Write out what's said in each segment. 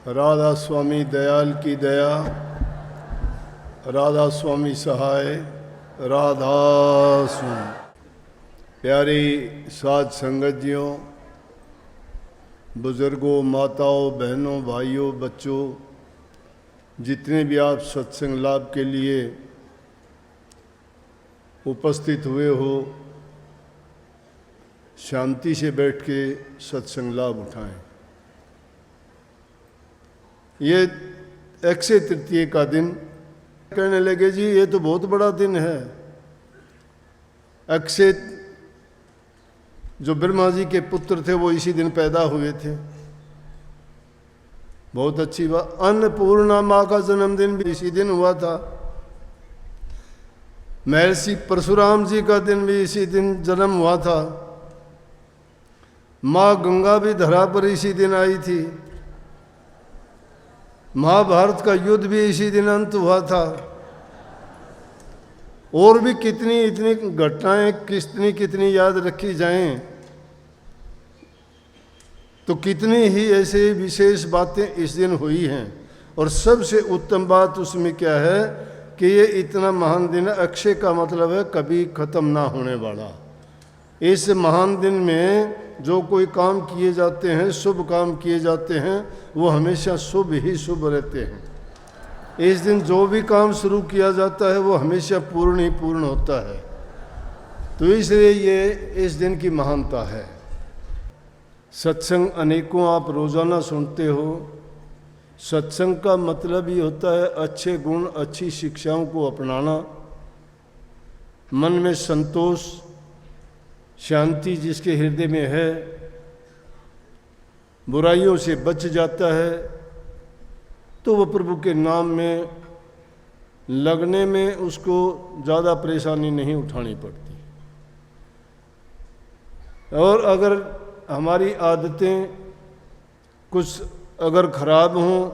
राधा स्वामी दयाल की दया, राधा स्वामी सहाय, राधा स्वामी। प्यारी साध संगतियों, बुजुर्गों, माताओं, बहनों, भाइयों, बच्चों, जितने भी आप सत्संग लाभ के लिए उपस्थित हुए हो, शांति से बैठ के सत्संग लाभ उठाएं। ये अक्षय तृतीया का दिन, कहने लगे जी ये तो बहुत बड़ा दिन है। अक्षय जो ब्रह्मा जी के पुत्र थे वो इसी दिन पैदा हुए थे। बहुत अच्छी बात। अन्नपूर्णा माँ का जन्मदिन भी इसी दिन हुआ था। महर्षि परशुराम जी का दिन भी इसी दिन जन्म हुआ था। माँ गंगा भी धरा पर इसी दिन आई थी। महाभारत का युद्ध भी इसी दिन अंत हुआ था। और भी कितनी इतनी घटनाएं कितनी याद रखी जाएं तो कितनी ही ऐसे विशेष बातें इस दिन हुई हैं। और सबसे उत्तम बात उसमें क्या है कि ये इतना महान दिन है। अक्षय का मतलब है कभी खत्म ना होने वाला। इस महान दिन में जो कोई काम किए जाते हैं, शुभ काम किए जाते हैं, वो हमेशा शुभ ही शुभ रहते हैं। इस दिन जो भी काम शुरू किया जाता है वो हमेशा पूर्ण ही पूर्ण होता है। तो इसलिए ये इस दिन की महानता है। सत्संग अनेकों आप रोज़ाना सुनते हो। सत्संग का मतलब ही होता है अच्छे गुण, अच्छी शिक्षाओं को अपनाना, मन में संतोष, शांति जिसके हृदय में है, बुराइयों से बच जाता है, तो वह प्रभु के नाम में लगने में उसको ज़्यादा परेशानी नहीं उठानी पड़ती। और अगर हमारी आदतें कुछ अगर खराब हों,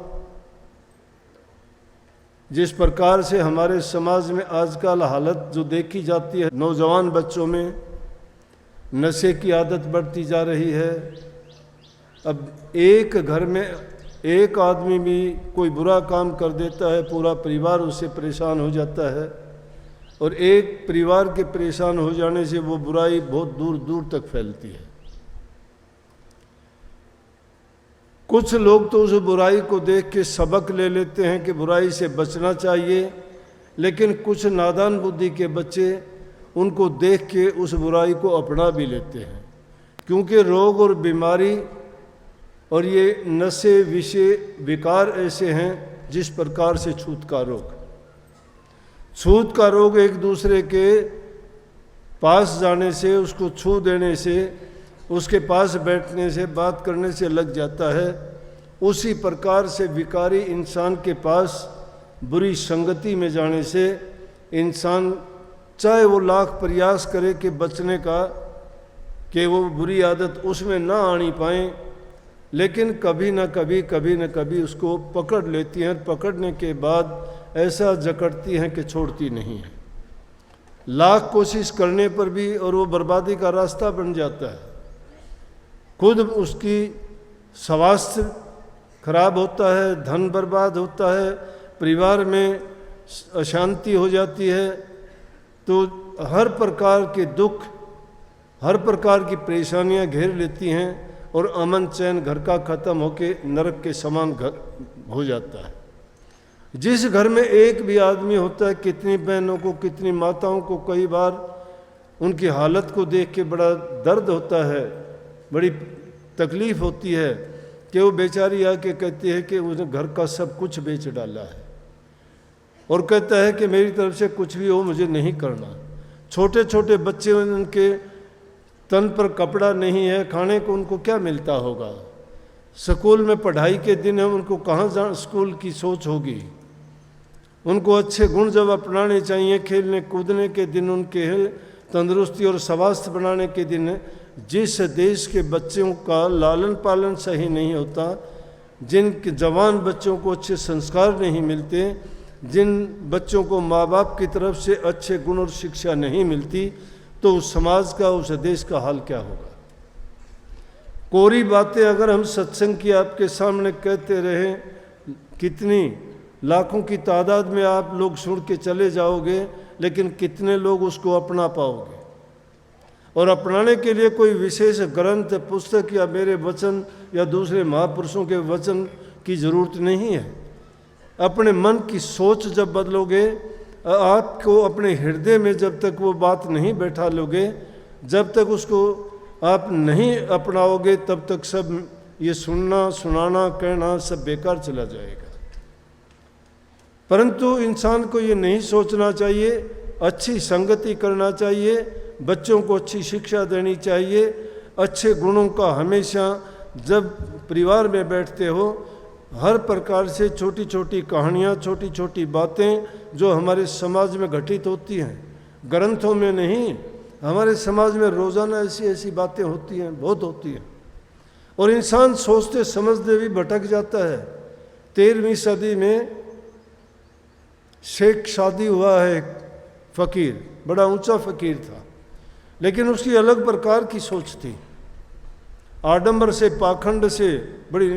जिस प्रकार से हमारे समाज में आजकल हालत जो देखी जाती है, नौजवान बच्चों में नशे की आदत बढ़ती जा रही है। अब एक घर में एक आदमी भी कोई बुरा काम कर देता है, पूरा परिवार उससे परेशान हो जाता है। और एक परिवार के परेशान हो जाने से वो बुराई बहुत दूर दूर तक फैलती है। कुछ लोग तो उस बुराई को देख के सबक ले लेते हैं कि बुराई से बचना चाहिए, लेकिन कुछ नादान बुद्धि के बच्चे उनको देख के उस बुराई को अपना भी लेते हैं। क्योंकि रोग और बीमारी और ये नशे, विषय, विकार ऐसे हैं जिस प्रकार से छूत का रोग। छूत का रोग एक दूसरे के पास जाने से, उसको छू देने से, उसके पास बैठने से, बात करने से लग जाता है। उसी प्रकार से विकारी इंसान के पास बुरी संगति में जाने से इंसान चाहे वो लाख प्रयास करे कि बचने का, कि वो बुरी आदत उसमें ना आनी पाए, लेकिन कभी न कभी उसको पकड़ लेती हैं। पकड़ने के बाद ऐसा जकड़ती हैं कि छोड़ती नहीं है। लाख कोशिश करने पर भी और वो बर्बादी का रास्ता बन जाता है। खुद उसकी स्वास्थ्य खराब होता है, धन बर्बाद होता है, परिवार में अशांति हो जाती है। तो हर प्रकार के दुख, हर प्रकार की परेशानियां घेर लेती हैं और अमन चैन घर का ख़त्म होके नरक के समान घर हो जाता है। जिस घर में एक भी आदमी होता है, कितनी बहनों को, कितनी माताओं को कई बार उनकी हालत को देख के बड़ा दर्द होता है, बड़ी तकलीफ़ होती है कि वो बेचारी आके कहती है कि उसने घर का सब कुछ बेच डाला है और कहता है कि मेरी तरफ से कुछ भी हो, मुझे नहीं करना। छोटे छोटे बच्चे, उनके तन पर कपड़ा नहीं है, खाने को उनको क्या मिलता होगा। स्कूल में पढ़ाई के दिन है, उनको कहाँ स्कूल की सोच होगी। उनको अच्छे गुण जब अपनाने चाहिए, खेलने कूदने के दिन उनके हैं, तंदुरुस्ती और स्वास्थ्य बनाने के दिन है। जिस देश के बच्चों का लालन पालन सही नहीं होता, जिन जवान बच्चों को अच्छे संस्कार नहीं मिलते, जिन बच्चों को माँ बाप की तरफ से अच्छे गुण और शिक्षा नहीं मिलती, तो उस समाज का, उस देश का हाल क्या होगा। कोरी बातें अगर हम सत्संग की आपके सामने कहते रहें, कितनी लाखों की तादाद में आप लोग सुन के चले जाओगे, लेकिन कितने लोग उसको अपना पाओगे? और अपनाने के लिए कोई विशेष ग्रंथ, पुस्तक या मेरे वचन या दूसरे महापुरुषों के वचन की ज़रूरत नहीं है। अपने मन की सोच जब बदलोगे, आपको अपने हृदय में जब तक वो बात नहीं बैठा लोगे, जब तक उसको आप नहीं अपनाओगे, तब तक सब ये सुनना, सुनाना, कहना सब बेकार चला जाएगा। परंतु इंसान को ये नहीं सोचना चाहिए, अच्छी संगति करना चाहिए, बच्चों को अच्छी शिक्षा देनी चाहिए, अच्छे गुणों का हमेशा जब परिवार में बैठते हो, हर प्रकार से छोटी छोटी कहानियाँ, छोटी छोटी बातें जो हमारे समाज में घटित होती हैं, ग्रंथों में नहीं, हमारे समाज में रोज़ाना ऐसी ऐसी बातें होती हैं, बहुत होती हैं। और इंसान सोचते समझते भी भटक जाता है। 13वीं सदी में शेख शादी हुआ है, फ़कीर, बड़ा ऊंचा फ़कीर था, लेकिन उसकी अलग प्रकार की सोच थी। आडंबर से, पाखंड से बड़ी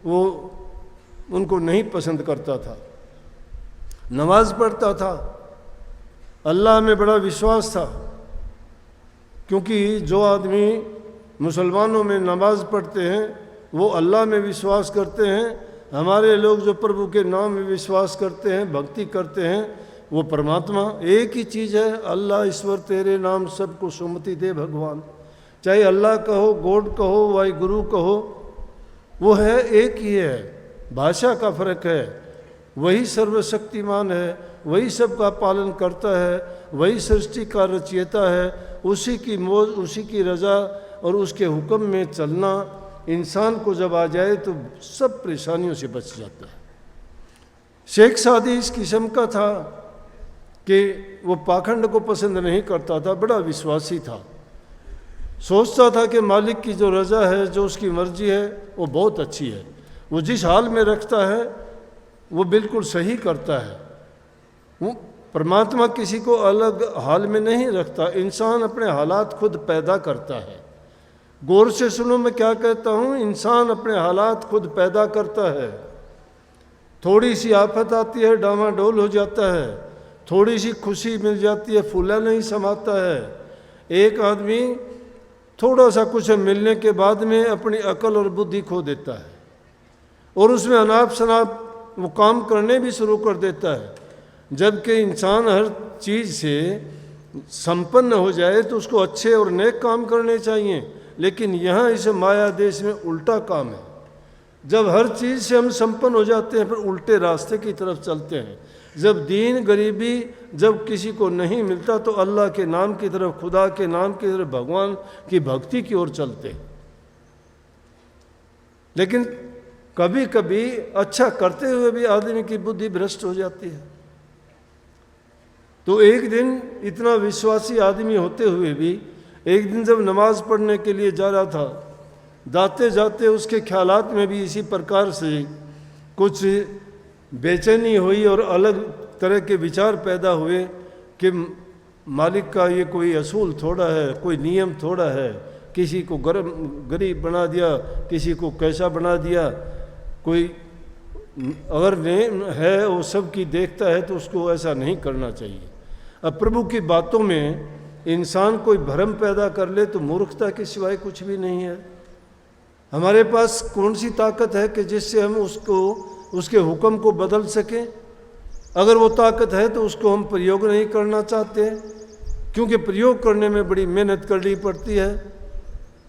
वो उनको नहीं पसंद करता था। नमाज पढ़ता था, अल्लाह में बड़ा विश्वास था, क्योंकि जो आदमी मुसलमानों में नमाज पढ़ते हैं वो अल्लाह में विश्वास करते हैं। हमारे लोग जो प्रभु के नाम में विश्वास करते हैं, भक्ति करते हैं, वो परमात्मा एक ही चीज़ है, अल्लाह ईश्वर तेरे नाम सबको सुमति दे भगवान। चाहे अल्लाह कहो, गॉड कहो, वाहि गुरु कहो, वो है, एक ही है, भाषा का फर्क है। वही सर्वशक्तिमान है, वही सबका पालन करता है, वही सृष्टि का रचयिता है। उसी की मौज, उसी की रज़ा और उसके हुक्म में चलना इंसान को जब आ जाए तो सब परेशानियों से बच जाता है। शेख सादी इस किस्म का था कि वो पाखंड को पसंद नहीं करता था, बड़ा विश्वासी था। सोचता था कि मालिक की जो रज़ा है, जो उसकी मर्जी है, वो बहुत अच्छी है। वो जिस हाल में रखता है वो बिल्कुल सही करता है। वो परमात्मा किसी को अलग हाल में नहीं रखता, इंसान अपने हालात खुद पैदा करता है। गौर से सुनो मैं क्या कहता हूँ, इंसान अपने हालात खुद पैदा करता है। थोड़ी सी आफत आती है, डामाडोल हो जाता है, थोड़ी सी खुशी मिल जाती है, फूला नहीं समाता है। एक आदमी थोड़ा सा कुछ मिलने के बाद में अपनी अकल और बुद्धि खो देता है और उसमें अनाप शनाप वो काम करने भी शुरू कर देता है। जबकि इंसान हर चीज़ से संपन्न हो जाए तो उसको अच्छे और नेक काम करने चाहिए, लेकिन यहाँ इस माया देश में उल्टा काम है। जब हर चीज़ से हम संपन्न हो जाते हैं, फिर उल्टे रास्ते की तरफ चलते हैं। जब दीन गरीबी जब किसी को नहीं मिलता तो अल्लाह के नाम की तरफ, खुदा के नाम की तरफ, भगवान की भक्ति की ओर चलते हैं। लेकिन कभी कभी अच्छा करते हुए भी आदमी की बुद्धि भ्रष्ट हो जाती है। तो एक दिन इतना विश्वासी आदमी होते हुए भी एक दिन जब नमाज पढ़ने के लिए जा रहा था, जाते जाते उसके ख्यालात में भी इसी प्रकार से कुछ बेचैनी हुई और अलग तरह के विचार पैदा हुए कि मालिक का ये कोई असूल थोड़ा है, कोई नियम थोड़ा है, किसी को गरीब बना दिया, किसी को कैसा बना दिया, कोई अगर नेम है वो सब की देखता है तो उसको ऐसा नहीं करना चाहिए। अब प्रभु की बातों में इंसान कोई भ्रम पैदा कर ले तो मूर्खता के सिवाय कुछ भी नहीं है। हमारे पास कौन सी ताकत है कि जिससे हम उसको, उसके हुक्म को बदल सकें? अगर वो ताकत है तो उसको हम प्रयोग नहीं करना चाहते, क्योंकि प्रयोग करने में बड़ी मेहनत करनी पड़ती है।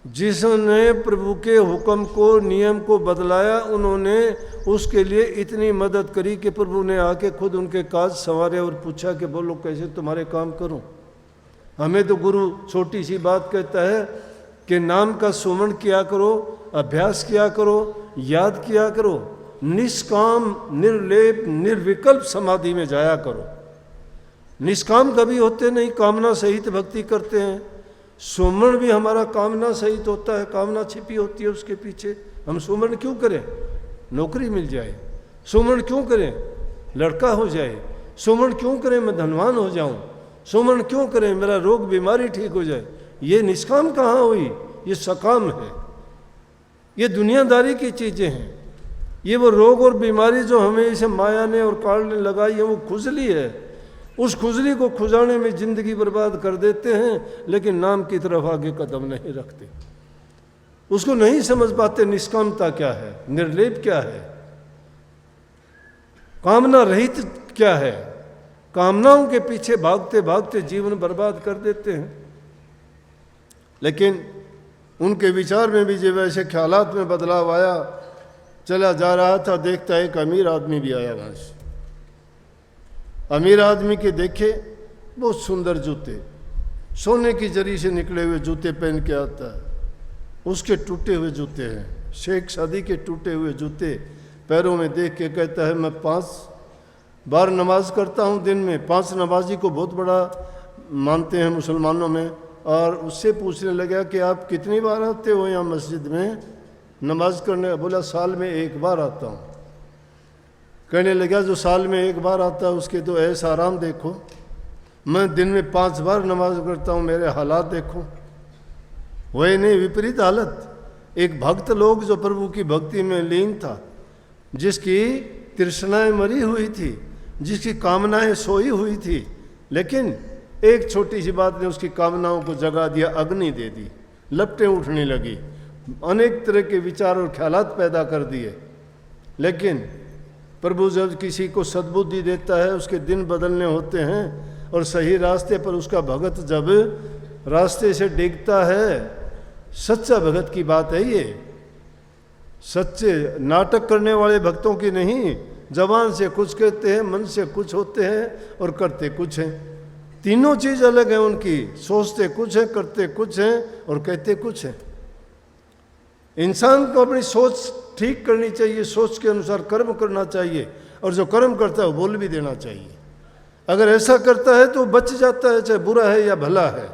जिसने प्रभु के हुक्म को, नियम को बदलाया, उन्होंने उसके लिए इतनी मदद करी कि प्रभु ने आके खुद उनके काज संवारे और पूछा कि बोलो कैसे तुम्हारे काम करूं। हमें तो गुरु छोटी सी बात कहता है कि नाम का सुमरण किया करो, अभ्यास किया करो, याद किया करो, निष्काम निर्लेप निर्विकल्प समाधि में जाया करो। निष्काम कभी होते नहीं, कामना सहित भक्ति करते हैं। सुमरण भी हमारा कामना सहित होता है, कामना छिपी होती है उसके पीछे। हम सुमरण क्यों करें? नौकरी मिल जाए। सुमरण क्यों करें? लड़का हो जाए। सुमरण क्यों करें? मैं धनवान हो जाऊं। सुमरण क्यों करें? मेरा रोग बीमारी ठीक हो जाए। ये निष्काम कहाँ हुई? ये सकाम है। ये दुनियादारी की चीज़ें हैं। ये वो रोग और बीमारी जो हमें इसे माया ने और काल ने लगाई है, वो खुजली है। उस खुजली को खुजाने में ज़िंदगी बर्बाद कर देते हैं, लेकिन नाम की तरफ आगे कदम नहीं रखते। उसको नहीं समझ पाते निष्कामता क्या है, निर्लेप क्या है, कामना रहित क्या है। कामनाओं के पीछे भागते भागते जीवन बर्बाद कर देते हैं। लेकिन उनके विचार में भी जब ऐसे ख्यालात में बदलाव आया, चला जा रहा था, देखता एक अमीर आदमी भी आया वहाँ से। अमीर आदमी के देखे बहुत सुंदर जूते, सोने की जरी से निकले हुए जूते पहन के आता है। उसके टूटे हुए जूते हैं, शेख शादी के टूटे हुए जूते पैरों में देख के कहता है, मैं 5 बार नमाज करता हूँ दिन में। 5 नमाजी को बहुत बड़ा मानते हैं मुसलमानों में। और उससे पूछने लगा कि आप कितनी बार आते हो यहाँ मस्जिद में नमाज करने? बोला साल में 1 बार आता हूँ। कहने लगा जो साल में 1 बार आता है उसके तो ऐसा आराम देखो, मैं दिन में 5 बार नमाज करता हूँ, मेरे हालात देखो। वही नहीं, विपरीत हालत। एक भक्त लोग जो प्रभु की भक्ति में लीन था, जिसकी तृष्णाएं मरी हुई थी, जिसकी कामनाएं सोई हुई थी, लेकिन एक छोटी सी बात ने उसकी कामनाओं को जगा दिया, अग्नि दे दी, लपटें उठने लगी, अनेक तरह के विचार और ख्यालात पैदा कर दिए। लेकिन प्रभु जब किसी को सद्बुद्धि देता है, उसके दिन बदलने होते हैं, और सही रास्ते पर उसका भगत जब रास्ते से डिगता है, सच्चा भगत की बात है ये। सच्चे नाटक करने वाले भक्तों की नहीं। जबान से कुछ कहते हैं, मन से कुछ होते हैं और करते कुछ हैं। तीनों चीज अलग है उनकी। सोचते कुछ है, करते कुछ हैं और कहते कुछ हैं। इंसान को अपनी सोच ठीक करनी चाहिए, सोच के अनुसार कर्म करना चाहिए, और जो कर्म करता है वो बोल भी देना चाहिए। अगर ऐसा करता है तो बच जाता है, चाहे बुरा है या भला है।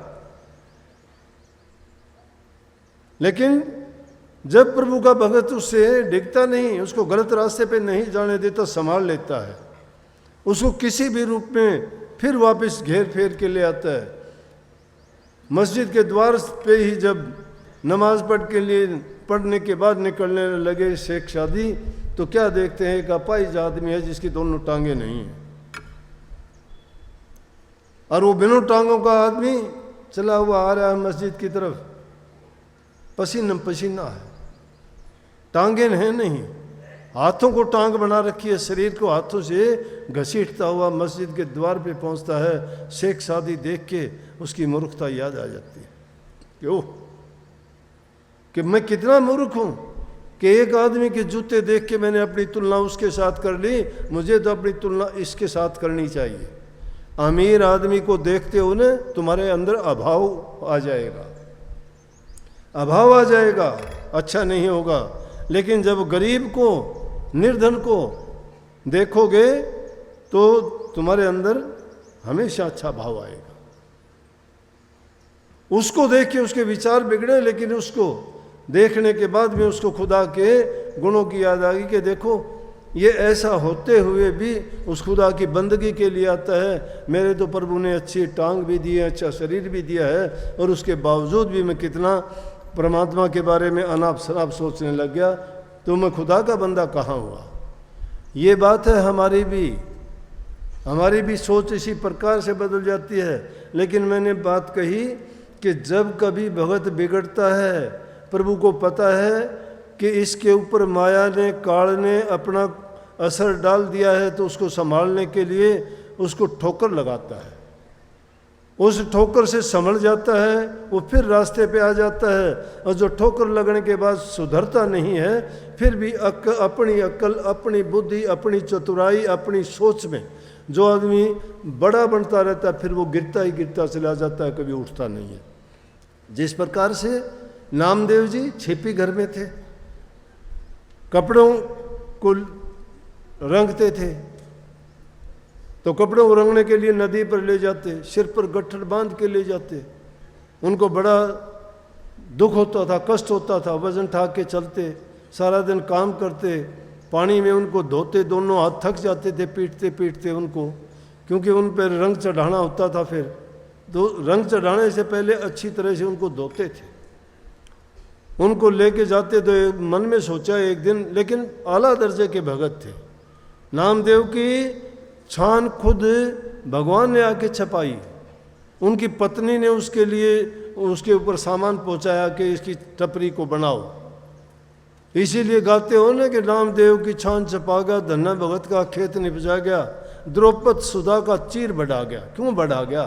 लेकिन जब प्रभु का भगत उससे डिगता नहीं, उसको गलत रास्ते पे नहीं जाने देता, संभाल लेता है, उसको किसी भी रूप में फिर वापस घेर फेर के ले आता है। मस्जिद के द्वार पे ही जब नमाज पढ़ने के बाद निकलने लगे शेख शादी, तो क्या देखते हैं, एक अपाहिज आदमी है जिसकी दोनों टांगे नहीं हैं, और वो बिना टांगों का आदमी चला हुआ आ रहा है मस्जिद की तरफ। पसीना पसीना है, टांगे हैं नहीं, हाथों को टांग बना रखी है, शरीर को हाथों से घसीटता हुआ मस्जिद के द्वार पे पहुंचता है। शेख शादी देख के उसकी मूर्खता याद आ जाती है। क्यों कि मैं कितना मूर्ख हूं कि एक आदमी के जूते देख के मैंने अपनी तुलना उसके साथ कर ली। मुझे तो अपनी तुलना इसके साथ करनी चाहिए। अमीर आदमी को देखते हो ना, तुम्हारे अंदर अभाव आ जाएगा, अभाव आ जाएगा, अच्छा नहीं होगा। लेकिन जब गरीब को, निर्धन को देखोगे तो तुम्हारे अंदर हमेशा अच्छा भाव आएगा। उसको देख के उसके विचार बिगड़े, लेकिन उसको देखने के बाद में उसको खुदा के गुणों की याद आ गई कि देखो ये ऐसा होते हुए भी उस खुदा की बंदगी के लिए आता है। मेरे तो प्रभु ने अच्छी टांग भी दी है, अच्छा शरीर भी दिया है, और उसके बावजूद भी मैं कितना परमात्मा के बारे में अनाप शनाप सोचने लग गया, तो मैं खुदा का बंदा कहाँ हुआ। ये बात है, हमारी भी सोच इसी प्रकार से बदल जाती है। लेकिन मैंने बात कही कि जब कभी भगत बिगड़ता है, प्रभु को पता है कि इसके ऊपर माया ने, काल ने अपना असर डाल दिया है, तो उसको संभालने के लिए उसको ठोकर लगाता है। उस ठोकर से संभल जाता है, वो फिर रास्ते पे आ जाता है। और जो ठोकर लगने के बाद सुधरता नहीं है, फिर भी अपनी अक्ल, अपनी बुद्धि, अपनी चतुराई, अपनी सोच में जो आदमी बड़ा बनता रहता है, फिर वो गिरता ही गिरता चला जाता है, कभी उठता नहीं है। जिस प्रकार से नामदेव जी छिपी घर में थे, कपड़ों को रंगते थे, तो कपड़ों को रंगने के लिए नदी पर ले जाते, सिर पर गट्ठर बांध के ले जाते। उनको बड़ा दुख होता था, कष्ट होता था, वजन उठा के चलते, सारा दिन काम करते, पानी में उनको धोते, दोनों हाथ थक जाते थे पीटते पीटते उनको, क्योंकि उन पर रंग चढ़ाना होता था। फिर तो रंग चढ़ाने से पहले अच्छी तरह से उनको धोते थे। उनको लेके जाते तो मन में सोचा एक दिन, लेकिन आला दर्जे के भगत थे। नामदेव की छान खुद भगवान ने आके छपाई, उनकी पत्नी ने उसके लिए उसके ऊपर सामान पहुंचाया कि इसकी टपरी को बनाओ। इसीलिए गाते हो ना कि नामदेव की छान छपा गया, धन्ना भगत का खेत निपजा गया, द्रौपद सुधा का चीर बढ़ा गया। क्यों बढ़ा गया?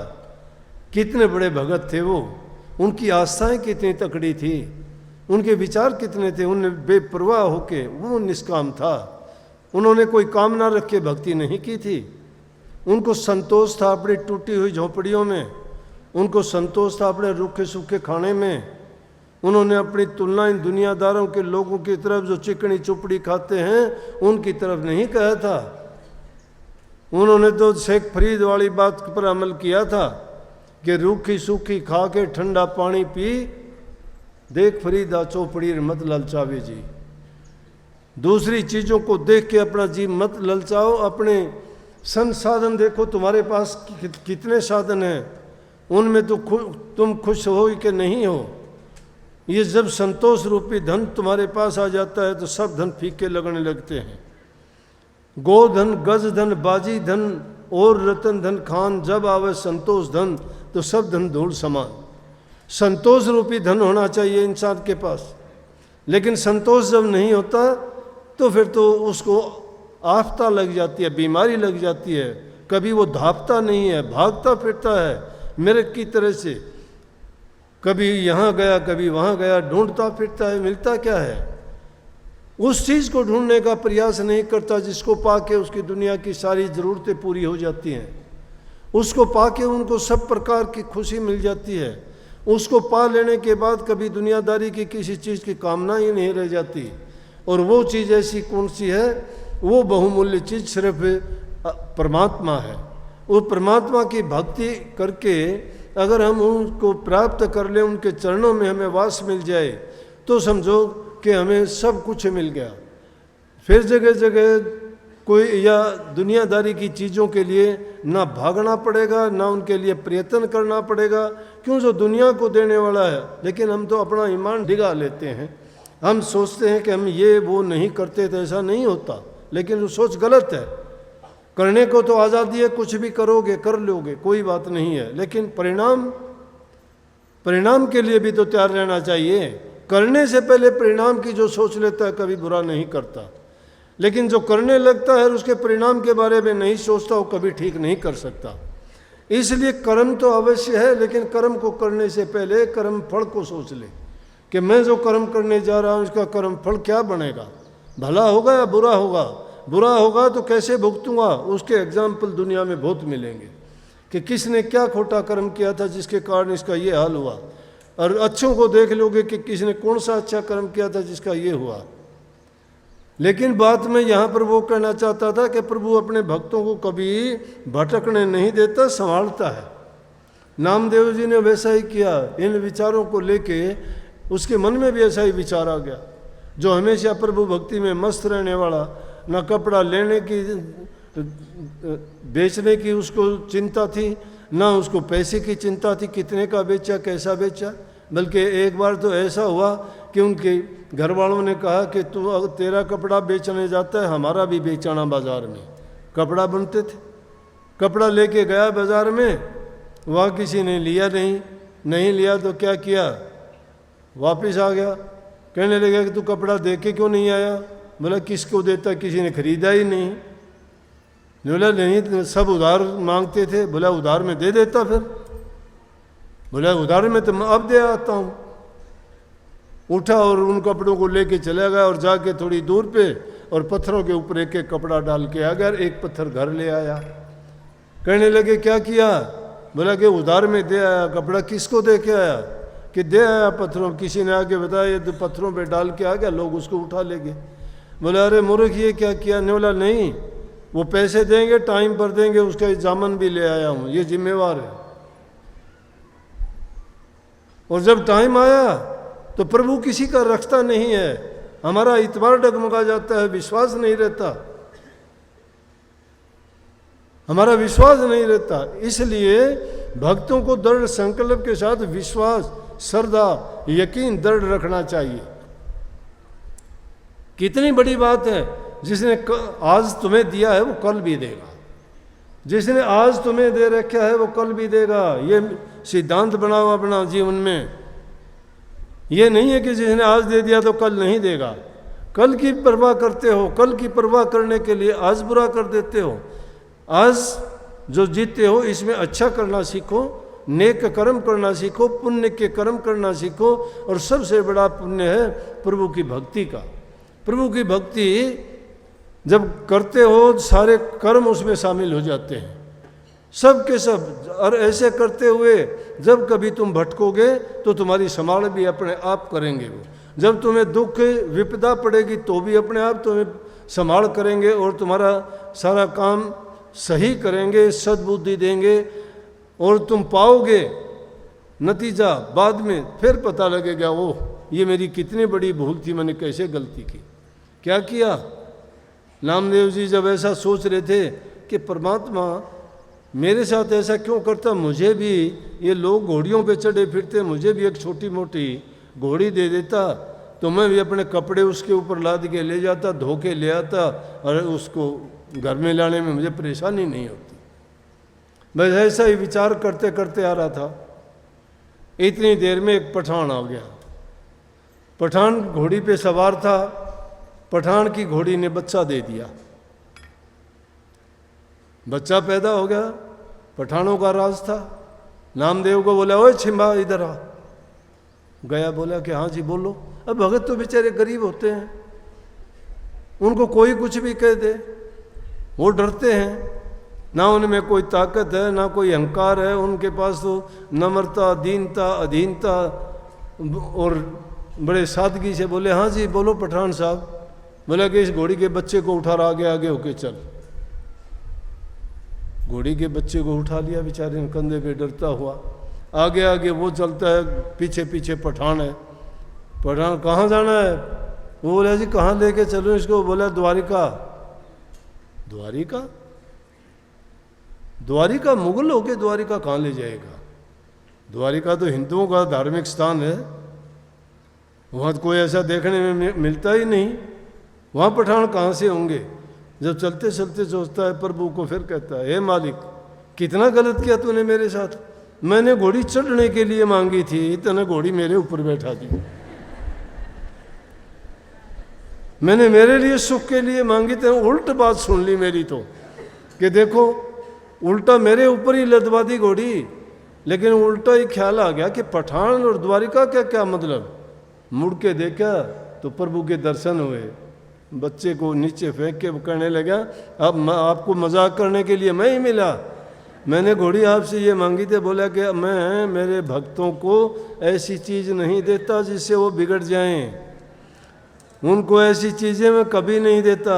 कितने बड़े भगत थे वो, उनकी आस्थाएं कितनी तकड़ी थी, उनके विचार कितने थे, उन्हें बेपरवाह होके, वो निष्काम था, उन्होंने कोई कामना रख के भक्ति नहीं की थी। उनको संतोष था अपनी टूटी हुई झोपड़ियों में, उनको संतोष था अपने रूखे सूखे खाने में। उन्होंने अपनी तुलना इन दुनियादारों के लोगों की तरफ जो चिकनी चुपड़ी खाते हैं उनकी तरफ नहीं कहा था। उन्होंने तो शेख फरीद वाली बात पर अमल किया था कि रूखी सूखी खा के ठंडा पानी पी, देख फरीदा चौपड़ी मत ललचावे जी। दूसरी चीज़ों को देख के अपना जी मत ललचाओ, अपने संसाधन देखो, तुम्हारे पास कितने साधन हैं, उनमें तो तुम खुश हो कि नहीं हो। ये जब संतोष रूपी धन तुम्हारे पास आ जाता है तो सब धन फीके लगने लगते हैं। गोधन, गज धन, बाजी धन और रतन धन खान, जब आवे संतोष धन तो सब धन धूल समान। संतोष रूपी धन होना चाहिए इंसान के पास, लेकिन संतोष जब नहीं होता तो फिर तो उसको आफता लग जाती है, बीमारी लग जाती है। कभी वो धापता नहीं है, भागता फिरता है मेरे की तरह से, कभी यहाँ गया कभी वहाँ गया, ढूंढता फिरता है, मिलता क्या है? उस चीज़ को ढूंढने का प्रयास नहीं करता जिसको पाके उसकी दुनिया की सारी ज़रूरतें पूरी हो जाती हैं, उसको पाके उनको सब प्रकार की खुशी मिल जाती है। उसको पा लेने के बाद कभी दुनियादारी की किसी चीज़ की कामना ही नहीं रह जाती। और वो चीज़ ऐसी कौन सी है? वो बहुमूल्य चीज़ सिर्फ परमात्मा है। वो परमात्मा की भक्ति करके अगर हम उनको प्राप्त कर लें, उनके चरणों में हमें वास मिल जाए, तो समझो कि हमें सब कुछ मिल गया। फिर जगह जगह कोई या दुनियादारी की चीज़ों के लिए ना भागना पड़ेगा, ना उनके लिए प्रयत्न करना पड़ेगा, क्यों? जो दुनिया को देने वाला है। लेकिन हम तो अपना ईमान डिगा लेते हैं, हम सोचते हैं कि हम ये वो नहीं करते तो ऐसा नहीं होता, लेकिन वो सोच गलत है। करने को तो आज़ादी है, कुछ भी करोगे कर लोगे, कोई बात नहीं है, लेकिन परिणाम के लिए भी तो तैयार रहना चाहिए। करने से पहले परिणाम की जो सोच लेता है कभी बुरा नहीं करता, लेकिन जो करने लगता है उसके परिणाम के बारे में नहीं सोचता वो कभी ठीक नहीं कर सकता। इसलिए कर्म तो अवश्य है, लेकिन कर्म को करने से पहले कर्म फल को सोच ले कि मैं जो कर्म करने जा रहा हूँ इसका कर्म फल क्या बनेगा, भला होगा या बुरा होगा। बुरा होगा तो कैसे भुगतूंगा, उसके एग्जाम्पल दुनिया में बहुत मिलेंगे कि किसने क्या खोटा कर्म किया था जिसके कारण इसका ये हाल हुआ। और अच्छों को देख लोगे कि किसने कौन सा अच्छा कर्म किया था जिसका ये हुआ। लेकिन बात मैं यहाँ पर वो कहना चाहता था कि प्रभु अपने भक्तों को कभी भटकने नहीं देता, संभालता है। नामदेव जी ने वैसा ही किया। इन विचारों को लेके उसके मन में भी ऐसा ही विचार आ गया। जो हमेशा प्रभु भक्ति में मस्त रहने वाला, ना कपड़ा लेने की बेचने की उसको चिंता थी, ना उसको पैसे की चिंता थी कितने का बेचा कैसा बेचा। बल्कि एक बार तो ऐसा हुआ कि उनके घर वालों ने कहा कि तू तेरा कपड़ा बेचने जाता है, हमारा भी बेचाना बाज़ार में। कपड़ा बनते थे, कपड़ा लेके गया बाज़ार में, वहाँ किसी ने लिया नहीं लिया तो क्या किया, वापस आ गया। कहने लगा कि तू कपड़ा दे के क्यों नहीं आया? बोला किसको देता, किसी ने खरीदा ही नहीं। बोला नहीं, सब उधार मांगते थे। बोला उधार में दे देता फिर। बोला उधार में तो मैं अब दे आता हूँ। उठा और उन कपड़ों को लेके चला गया और जाके थोड़ी दूर पे और पत्थरों के ऊपर एक एक कपड़ा डाल के आ गया, एक पत्थर घर ले आया। कहने लगे क्या किया? बोला कि उधार में दे आया। कपड़ा किसको दे के आया? कि दे आया पत्थरों, किसी ने आके बताया ये तो पत्थरों पे डाल के आ गया, लोग उसको उठा ले गए। बोला अरे मूर्ख ये क्या किया? ने बोला नहीं, वो पैसे देंगे टाइम पर देंगे, उसका जामन भी ले आया हूँ, ये जिम्मेवार है। और जब टाइम आया तो प्रभु किसी का रखता नहीं है, हमारा इतबार डगमगा जाता है, विश्वास नहीं रहता, हमारा विश्वास नहीं रहता। इसलिए भक्तों को दृढ़ संकल्प के साथ विश्वास श्रद्धा, यकीन दृढ़ रखना चाहिए। कितनी बड़ी बात है, जिसने आज तुम्हें दिया है वो कल भी देगा, जिसने आज तुम्हें दे रखा है वो कल भी देगा। ये सिद्धांत बनाओ अपना जीवन में। ये नहीं है कि जिसने आज दे दिया तो कल नहीं देगा। कल की परवाह करते हो, कल की परवाह करने के लिए आज बुरा कर देते हो। आज जो जीते हो इसमें अच्छा करना सीखो, नेक कर्म करना सीखो, पुण्य के कर्म करना सीखो। और सबसे बड़ा पुण्य है प्रभु की भक्ति का। प्रभु की भक्ति जब करते हो सारे कर्म उसमें शामिल हो जाते हैं, सब के सब। और ऐसे करते हुए जब कभी तुम भटकोगे तो तुम्हारी संभाल भी अपने आप करेंगे वो। जब तुम्हें दुख विपदा पड़ेगी तो भी अपने आप तुम्हें संभाल करेंगे और तुम्हारा सारा काम सही करेंगे, सद्बुद्धि देंगे। और तुम पाओगे नतीजा बाद में, फिर पता लगेगा ओह ये मेरी कितनी बड़ी भूल थी, मैंने कैसे गलती की, क्या किया। नामदेव जी जब ऐसा सोच रहे थे कि परमात्मा मेरे साथ ऐसा क्यों करता, मुझे भी ये लोग घोड़ियों पे चढ़े फिरते, मुझे भी एक छोटी मोटी घोड़ी दे देता तो मैं भी अपने कपड़े उसके ऊपर लाद के ले जाता, धो के ले आता और उसको घर में लाने में मुझे परेशानी नहीं होती। बस ऐसा ही विचार करते करते आ रहा था। इतनी देर में एक पठान आ गया। पठान घोड़ी पे सवार था। पठान की घोड़ी ने बच्चा दे दिया, बच्चा पैदा हो गया। पठानों का राज था। नामदेव को बोला ओए छिंबा इधर आ। गया, बोला कि हाँ जी बोलो। अब भगत तो बेचारे गरीब होते हैं, उनको कोई कुछ भी कह दे वो डरते हैं, ना उनमें कोई ताकत है ना कोई अहंकार है। उनके पास तो नम्रता, दीनता, अधीनता और बड़े सादगी से बोले हाँ जी बोलो पठान साहब। बोला कि इस घोड़ी के बच्चे को उठा आगे आगे होके चल। घोड़ी के बच्चे को उठा लिया बेचारे ने कंधे पे डरता हुआ। आगे आगे वो चलता है, पीछे पीछे पठान है। पठान कहाँ जाना है? वो बोला जी कहाँ लेके चलो इसको? बोला द्वारिका। द्वारिका? द्वारिका मुगल होके द्वारिका कहाँ ले जाएगा? द्वारिका तो हिंदुओं का धार्मिक स्थान है, वहाँ तो कोई ऐसा देखने में मिलता ही नहीं। वहाँ पठान कहाँ से होंगे? जब चलते चलते सोचता है प्रभु को, फिर कहता है हे मालिक कितना गलत किया तूने मेरे साथ। मैंने घोड़ी चढ़ने के लिए मांगी थी, तूने घोड़ी मेरे ऊपर बैठा दी। मैंने मेरे लिए सुख के लिए मांगी, तेने उल्ट बात सुन ली मेरी तो, कि देखो उल्टा मेरे ऊपर ही लदवा दी घोड़ी। लेकिन उल्टा ही ख्याल आ गया कि पठान और द्वारिका क्या क्या मतलब। मुड़ के देखा तो प्रभु के दर्शन हुए। बच्चे को नीचे फेंक के कहने लगा अब आपको मजाक करने के लिए मैं ही मिला, मैंने घोड़ी आपसे ये मांगी थी। बोला कि मैं मेरे भक्तों को ऐसी चीज़ नहीं देता जिससे वो बिगड़ जाएं, उनको ऐसी चीज़ें मैं कभी नहीं देता।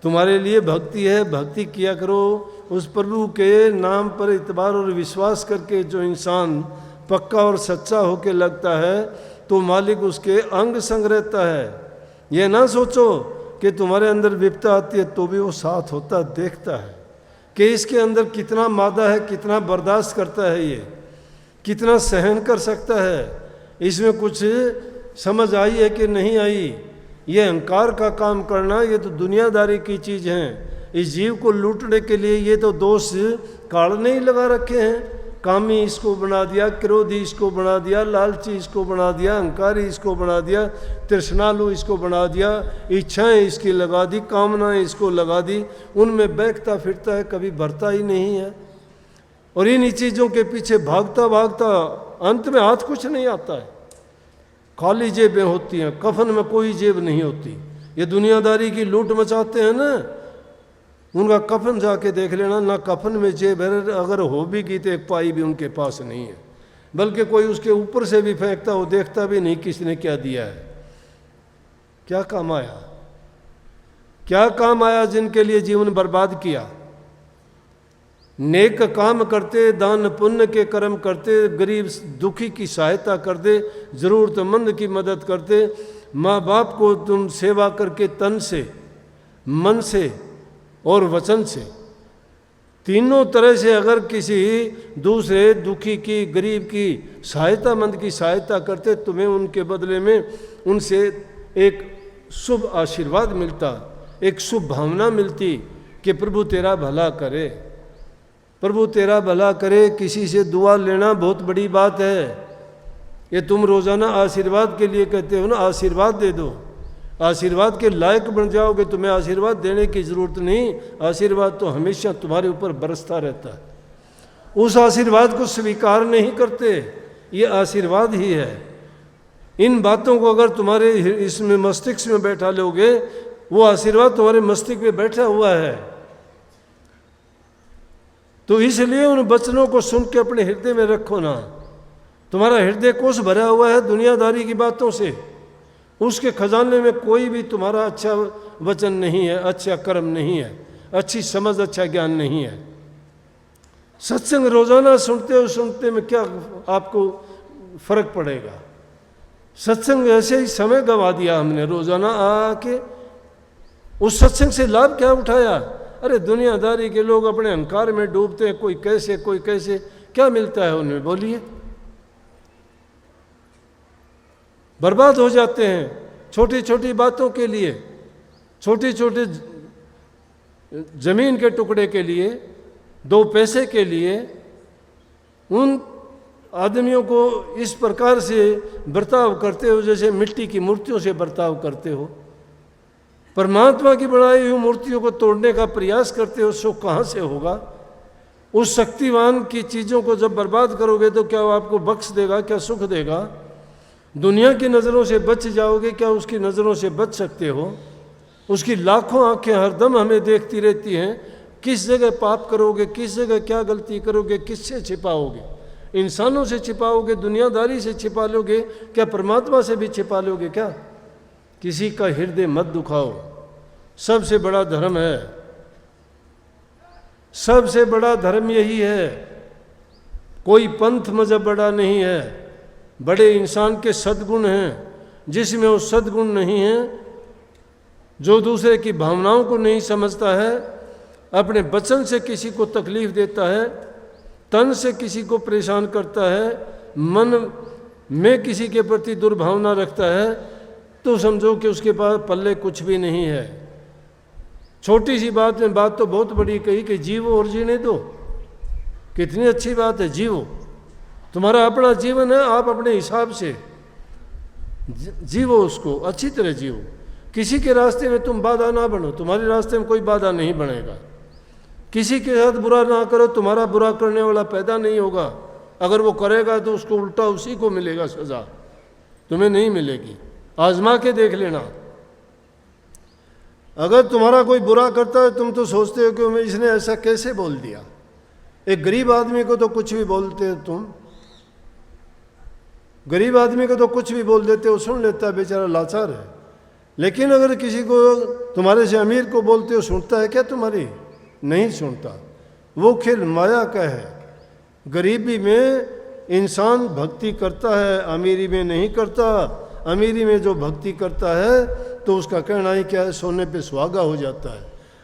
तुम्हारे लिए भक्ति है, भक्ति किया करो। उस प्रभु के नाम पर इतबार और विश्वास करके जो इंसान पक्का और सच्चा होके लगता है तो मालिक उसके अंग संग रहता है। ये ना सोचो कि तुम्हारे अंदर विपता आती है तो भी वो साथ होता, देखता है कि इसके अंदर कितना मादा है, कितना बर्दाश्त करता है, ये कितना सहन कर सकता है, इसमें कुछ समझ आई है कि नहीं आई। ये अहंकार का काम करना ये तो दुनियादारी की चीज़ है। इस जीव को लूटने के लिए ये तो दोष काढ़ने ही लगा रखे हैं। कामी इसको बना दिया, क्रोधी इसको बना दिया, लालची इसको बना दिया, अहंकारी इसको बना दिया, तृष्णालु इसको बना दिया, इच्छाएं इसकी लगा दी, कामनाएं इसको लगा दी। उनमें बहकता फिरता है, कभी भरता ही नहीं है। और इन्हीं चीज़ों के पीछे भागता भागता अंत में हाथ कुछ नहीं आता है। खाली जेबें होती हैं, कफन में कोई जेब नहीं होती। ये दुनियादारी की लूट मचाते हैं ना, उनका कफन जाके देख लेना, ना कफन में जेब है, अगर हो भी की तो एक पाई भी उनके पास नहीं है, बल्कि कोई उसके ऊपर से भी फेंकता हो, देखता भी नहीं किसने क्या दिया है। क्या काम आया? क्या काम आया जिनके लिए जीवन बर्बाद किया? नेक काम करते, दान पुण्य के कर्म करते, गरीब दुखी की सहायता करते, ज़रूरतमंद की मदद करते, माँ बाप को तुम सेवा करके तन से, मन से और वचन से, तीनों तरह से अगर किसी दूसरे दुखी की, गरीब की, सहायतामंद की सहायता करते, तुम्हें उनके बदले में उनसे एक शुभ आशीर्वाद मिलता, एक शुभ भावना मिलती कि प्रभु तेरा भला करे, प्रभु तेरा भला करे। किसी से दुआ लेना बहुत बड़ी बात है। ये तुम रोज़ाना आशीर्वाद के लिए कहते हो ना, आशीर्वाद दे दो, आशीर्वाद के लायक बन जाओगे, तुम्हें आशीर्वाद देने की ज़रूरत नहीं, आशीर्वाद तो हमेशा तुम्हारे ऊपर बरसता रहता है। उस आशीर्वाद को स्वीकार नहीं करते, ये आशीर्वाद ही है। इन बातों को अगर तुम्हारे इसमें मस्तिष्क में बैठा लोगे, वो आशीर्वाद तुम्हारे मस्तिष्क में बैठा हुआ है। तो इसलिए उन वचनों को सुन के अपने हृदय में रखो ना। तुम्हारा हृदय कोष भरा हुआ है दुनियादारी की बातों से, उसके खजाने में कोई भी तुम्हारा अच्छा वचन नहीं है, अच्छा कर्म नहीं है, अच्छी समझ, अच्छा ज्ञान नहीं है। सत्संग रोजाना सुनते में क्या आपको फर्क पड़ेगा? सत्संग ऐसे ही समय गंवा दिया हमने, रोजाना आके उस सत्संग से लाभ क्या उठाया? अरे दुनियादारी के लोग अपने अहंकार में डूबते हैं, कोई कैसे, क्या मिलता है उन्हें? बोलिए। बर्बाद हो जाते हैं छोटी छोटी बातों के लिए, छोटे छोटे जमीन के टुकड़े के लिए, 2 पैसे के लिए। उन आदमियों को इस प्रकार से बर्ताव करते हो जैसे मिट्टी की मूर्तियों से बर्ताव करते हो। परमात्मा की बनाई हुई मूर्तियों को तोड़ने का प्रयास करते हो, सुख कहाँ से होगा? उस शक्तिवान की चीज़ों को जब बर्बाद करोगे तो क्या वो आपको बख्श देगा? क्या सुख देगा? दुनिया की नज़रों से बच जाओगे, क्या उसकी नज़रों से बच सकते हो? उसकी लाखों आंखें हरदम हमें देखती रहती हैं। किस जगह पाप करोगे, किस जगह क्या गलती करोगे, किससे छिपाओगे? इंसानों से छिपाओगे, दुनियादारी से छिपा लोगे, क्या परमात्मा से भी छिपा लोगे क्या? किसी का हृदय मत दुखाओ। सबसे बड़ा धर्म है, सबसे बड़ा धर्म यही है। कोई पंथ मजहब बड़ा नहीं है। बड़े इंसान के सद्गुण हैं, जिसमें वो सद्गुण नहीं है, जो दूसरे की भावनाओं को नहीं समझता है, अपने वचन से किसी को तकलीफ देता है, तन से किसी को परेशान करता है, मन में किसी के प्रति दुर्भावना रखता है, तो समझो कि उसके पास पल्ले कुछ भी नहीं है। छोटी सी बात में बात तो बहुत बड़ी कही कि जीवो और जीने दो। कितनी अच्छी बात है, जीवो। तुम्हारा अपना जीवन है, आप अपने हिसाब से जीवो, उसको अच्छी तरह जीवो। किसी के रास्ते में तुम बाधा ना बनो, तुम्हारे रास्ते में कोई बाधा नहीं बनेगा। किसी के साथ बुरा ना करो, तुम्हारा बुरा करने वाला पैदा नहीं होगा। अगर वो करेगा तो उसको उल्टा उसी को मिलेगा सजा, तुम्हें नहीं मिलेगी। आजमा के देख लेना। अगर तुम्हारा कोई बुरा करता है, तुम तो सोचते हो कि इसने ऐसा कैसे बोल दिया। एक गरीब आदमी को तो कुछ भी बोलते हो तुम, गरीब आदमी को तो कुछ भी बोल देते हो, सुन लेता है, बेचारा लाचार है। लेकिन अगर किसी को तुम्हारे से अमीर को बोलते हो, सुनता है क्या तुम्हारी? नहीं सुनता। वो खेल माया का है। गरीबी में इंसान भक्ति करता है, अमीरी में नहीं करता। अमीरी में जो भक्ति करता है तो उसका कहना ही क्या है, सोने पे सुहागा हो जाता है।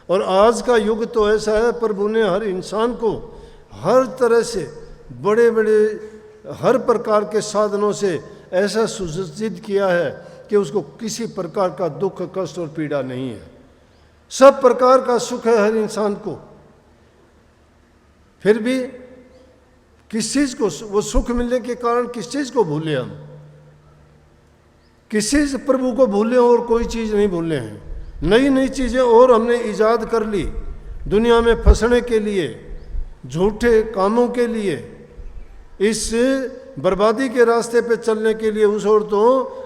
और आज का युग तो ऐसा है, प्रभु ने हर इंसान को हर तरह से बड़े बड़े हर प्रकार के साधनों से ऐसा सुसज्जित किया है कि उसको किसी प्रकार का दुख, कष्ट और पीड़ा नहीं है। सब प्रकार का सुख है हर इंसान को। फिर भी किस चीज़ को, वो सुख मिलने के कारण किस चीज़ को भूले हम? किस चीज़ प्रभु को भूले और कोई चीज़ नहीं भूले हैं। नई नई चीज़ें और हमने ईजाद कर ली दुनिया में फंसने के लिए, झूठे कामों के लिए, इस बर्बादी के रास्ते पे चलने के लिए। उस ओर तो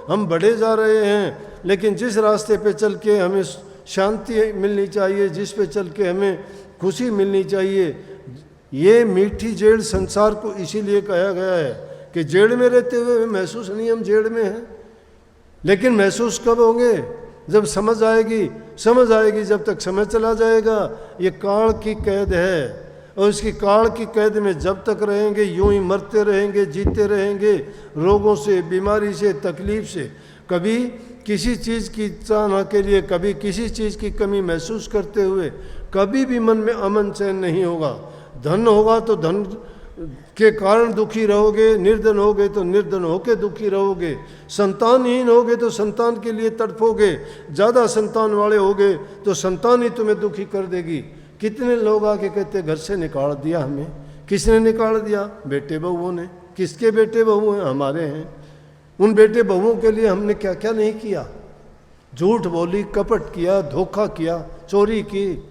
हम बढ़े जा रहे हैं, लेकिन जिस रास्ते पे चल के हमें शांति मिलनी चाहिए, जिस पे चल के हमें खुशी मिलनी चाहिए, ये मीठी जेड़ संसार को इसीलिए कहा गया है कि जेड़ में रहते हुए महसूस नहीं हम जेड़ में हैं। लेकिन महसूस कब होंगे? जब समझ आएगी। समझ आएगी जब तक समय चला जाएगा। ये काल की कैद है, और इसकी काल की कैद में जब तक रहेंगे यूं ही मरते रहेंगे, जीते रहेंगे, रोगों से, बीमारी से, तकलीफ से। कभी किसी चीज़ की चाहना के लिए, कभी किसी चीज़ की कमी महसूस करते हुए, कभी भी मन में अमन चैन नहीं होगा। धन होगा तो धन के कारण दुखी रहोगे, निर्धन होगे तो निर्धन होके दुखी रहोगे, संतानहीन होगे तो संतान के लिए तड़पोगे, ज़्यादा संतान वाले होगे तो संतान ही तुम्हें दुखी कर देगी। कितने लोग आके कहते घर से निकाल दिया हमें। किसने निकाल दिया? बेटे बहुओं ने। किसके बेटे बहू हैं? हमारे हैं। उन बेटे बहुओं के लिए हमने क्या क्या नहीं किया। झूठ बोली, कपट किया, धोखा किया, चोरी की,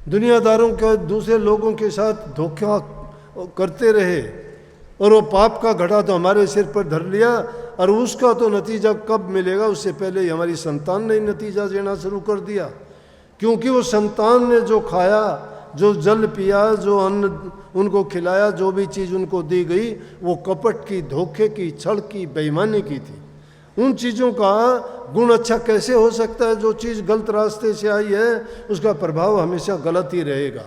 दुनियादारों के दूसरे लोगों के साथ धोखा करते रहे, और वो पाप का घड़ा तो हमारे सिर पर धर लिया, और उसका तो नतीजा कब मिलेगा उससे पहले ही हमारी संतान ने नतीजा देना शुरू कर दिया। क्योंकि वो संतान ने जो खाया, जो जल पिया, जो अन्न उनको खिलाया, जो भी चीज़ उनको दी गई, वो कपट की, धोखे की, छल की, बेईमानी की थी। उन चीज़ों का गुण अच्छा कैसे हो सकता है? जो चीज़ गलत रास्ते से आई है उसका प्रभाव हमेशा गलत ही रहेगा।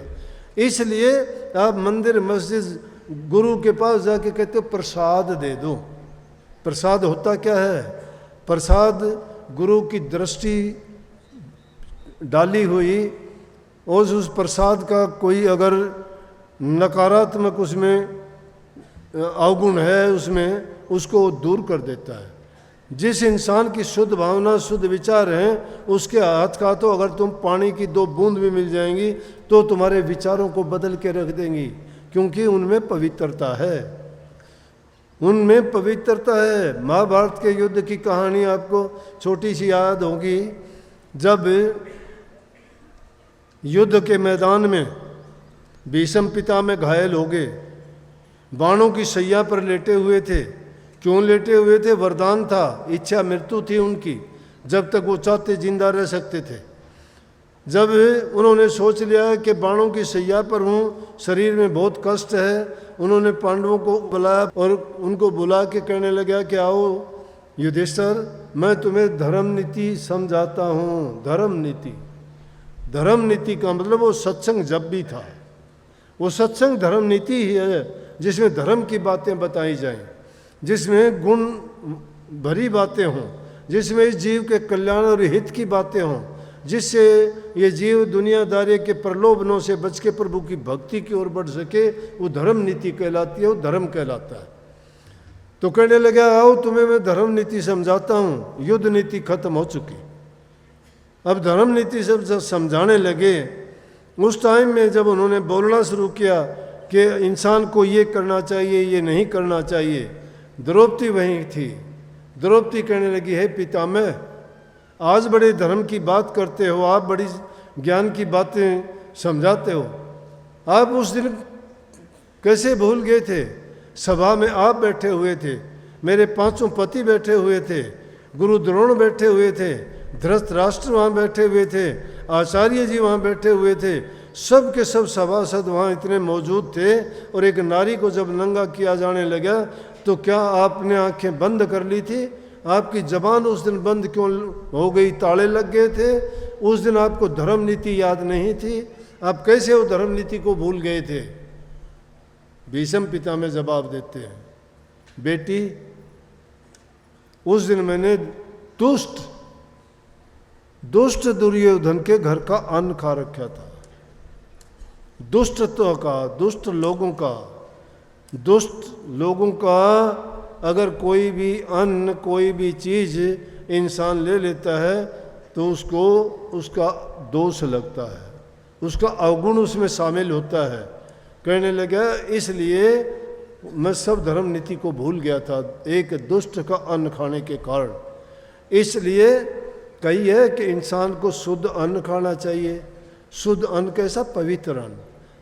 इसलिए आप मंदिर, मस्जिद, गुरु के पास जाके कहते हो प्रसाद दे दो। प्रसाद होता क्या है? प्रसाद गुरु की दृष्टि डाली हुई, और उस प्रसाद का कोई अगर नकारात्मक उसमें अवगुण है उसमें, उसको दूर कर देता है। जिस इंसान की शुद्ध भावना, शुद्ध विचार हैं, उसके हाथ का तो अगर तुम पानी की 2 बूंद भी मिल जाएंगी तो तुम्हारे विचारों को बदल के रख देंगी, क्योंकि उनमें पवित्रता है। उनमें पवित्रता है। महाभारत के युद्ध की कहानी आपको छोटी सी याद होगी। जब युद्ध के मैदान में भीष्म पितामह घायल हो गए, बाणों की शैया पर लेटे हुए थे। क्यों लेटे हुए थे? वरदान था, इच्छा मृत्यु थी उनकी, जब तक वो चाहते जिंदा रह सकते थे। जब उन्होंने सोच लिया कि बाणों की शैया पर हूँ, शरीर में बहुत कष्ट है, उन्होंने पांडवों को बुलाया और उनको बुला के कहने लगा कि आओ युधिष्ठिर, मैं तुम्हें धर्म नीति समझाता हूँ। धर्म नीति, धर्म नीति का मतलब वो सत्संग जब भी था, वो सत्संग धर्म नीति ही है, जिसमें धर्म की बातें बताई जाएं, जिसमें गुण भरी बातें हों, जिसमें इस जीव के कल्याण और हित की बातें हों, जिससे ये जीव दुनियादारी के प्रलोभनों से बच के प्रभु की भक्ति की ओर बढ़ सके, वो धर्म नीति कहलाती है, वो धर्म कहलाता है। तो कहने लगा आओ तुम्हें मैं धर्म नीति समझाता हूँ। युद्ध नीति खत्म हो चुकी, अब धर्म नीति सब समझाने लगे। उस टाइम में जब उन्होंने बोलना शुरू किया कि इंसान को ये करना चाहिए, ये नहीं करना चाहिए, द्रौपदी वहीं थी। द्रौपदी कहने लगी, हे पितामह, आज बड़े धर्म की बात करते हो, आप बड़ी ज्ञान की बातें समझाते हो, आप उस दिन कैसे भूल गए थे? सभा में आप बैठे हुए थे, मेरे 5 पति बैठे हुए थे, गुरु द्रोण बैठे हुए थे, धृतराष्ट्र वहाँ बैठे हुए थे, आचार्य जी वहाँ बैठे हुए थे, सब के सब सभासद वहाँ इतने मौजूद थे। और एक नारी को जब नंगा किया जाने लगा तो क्या आपने आंखें बंद कर ली थी? आपकी जबान उस दिन बंद क्यों हो गई? ताले लग गए थे? उस दिन आपको धर्म नीति याद नहीं थी? आप कैसे वो धर्म नीति को भूल गए थे? भीष्म पितामह जवाब देते हैं, बेटी, उस दिन मैंने दुष्ट दुर्योधन के घर का अन्न खा रखा था। दुष्टत्व का, दुष्ट लोगों का अगर कोई भी अन्न, कोई भी चीज़ इंसान ले लेता है तो उसको उसका दोष लगता है, उसका अवगुण उसमें शामिल होता है। कहने लगा इसलिए मैं सब धर्म नीति को भूल गया था एक दुष्ट का अन्न खाने के कारण। इसलिए कही है कि इंसान को शुद्ध अन्न खाना चाहिए। शुद्ध अन्न कैसा? पवित्र अन्न।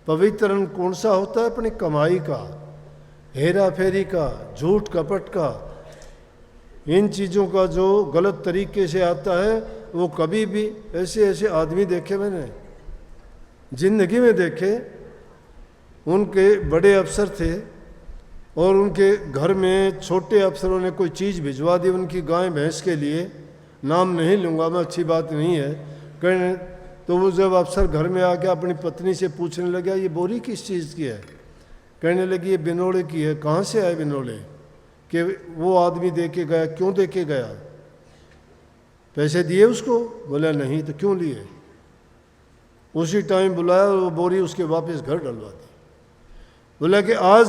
पवित्र अन्न कौन सा होता है? अपनी कमाई का, हेरा फेरी का, झूठ कपट का, इन चीज़ों का जो गलत तरीके से आता है वो कभी भी। ऐसे आदमी देखे मैंने जिंदगी में, देखे, उनके बड़े अफसर थे और उनके घर में छोटे अफसरों ने कोई चीज़ भिजवा दी उनकी गाय भैंस के लिए, नाम नहीं लूँगा मैं, अच्छी बात नहीं है कहने। तो वो जब अफसर घर में आके अपनी पत्नी से पूछने लगा ये बोरी किस चीज़ की है? कहने लगी ये बिनोले की है। कहाँ से आए बिनोले? कि वो आदमी दे के गया। क्यों दे के गया? पैसे दिए उसको? बोला नहीं। तो क्यों लिए? उसी टाइम बुलाया और वो बोरी उसके वापस घर डलवा दी। बोला कि आज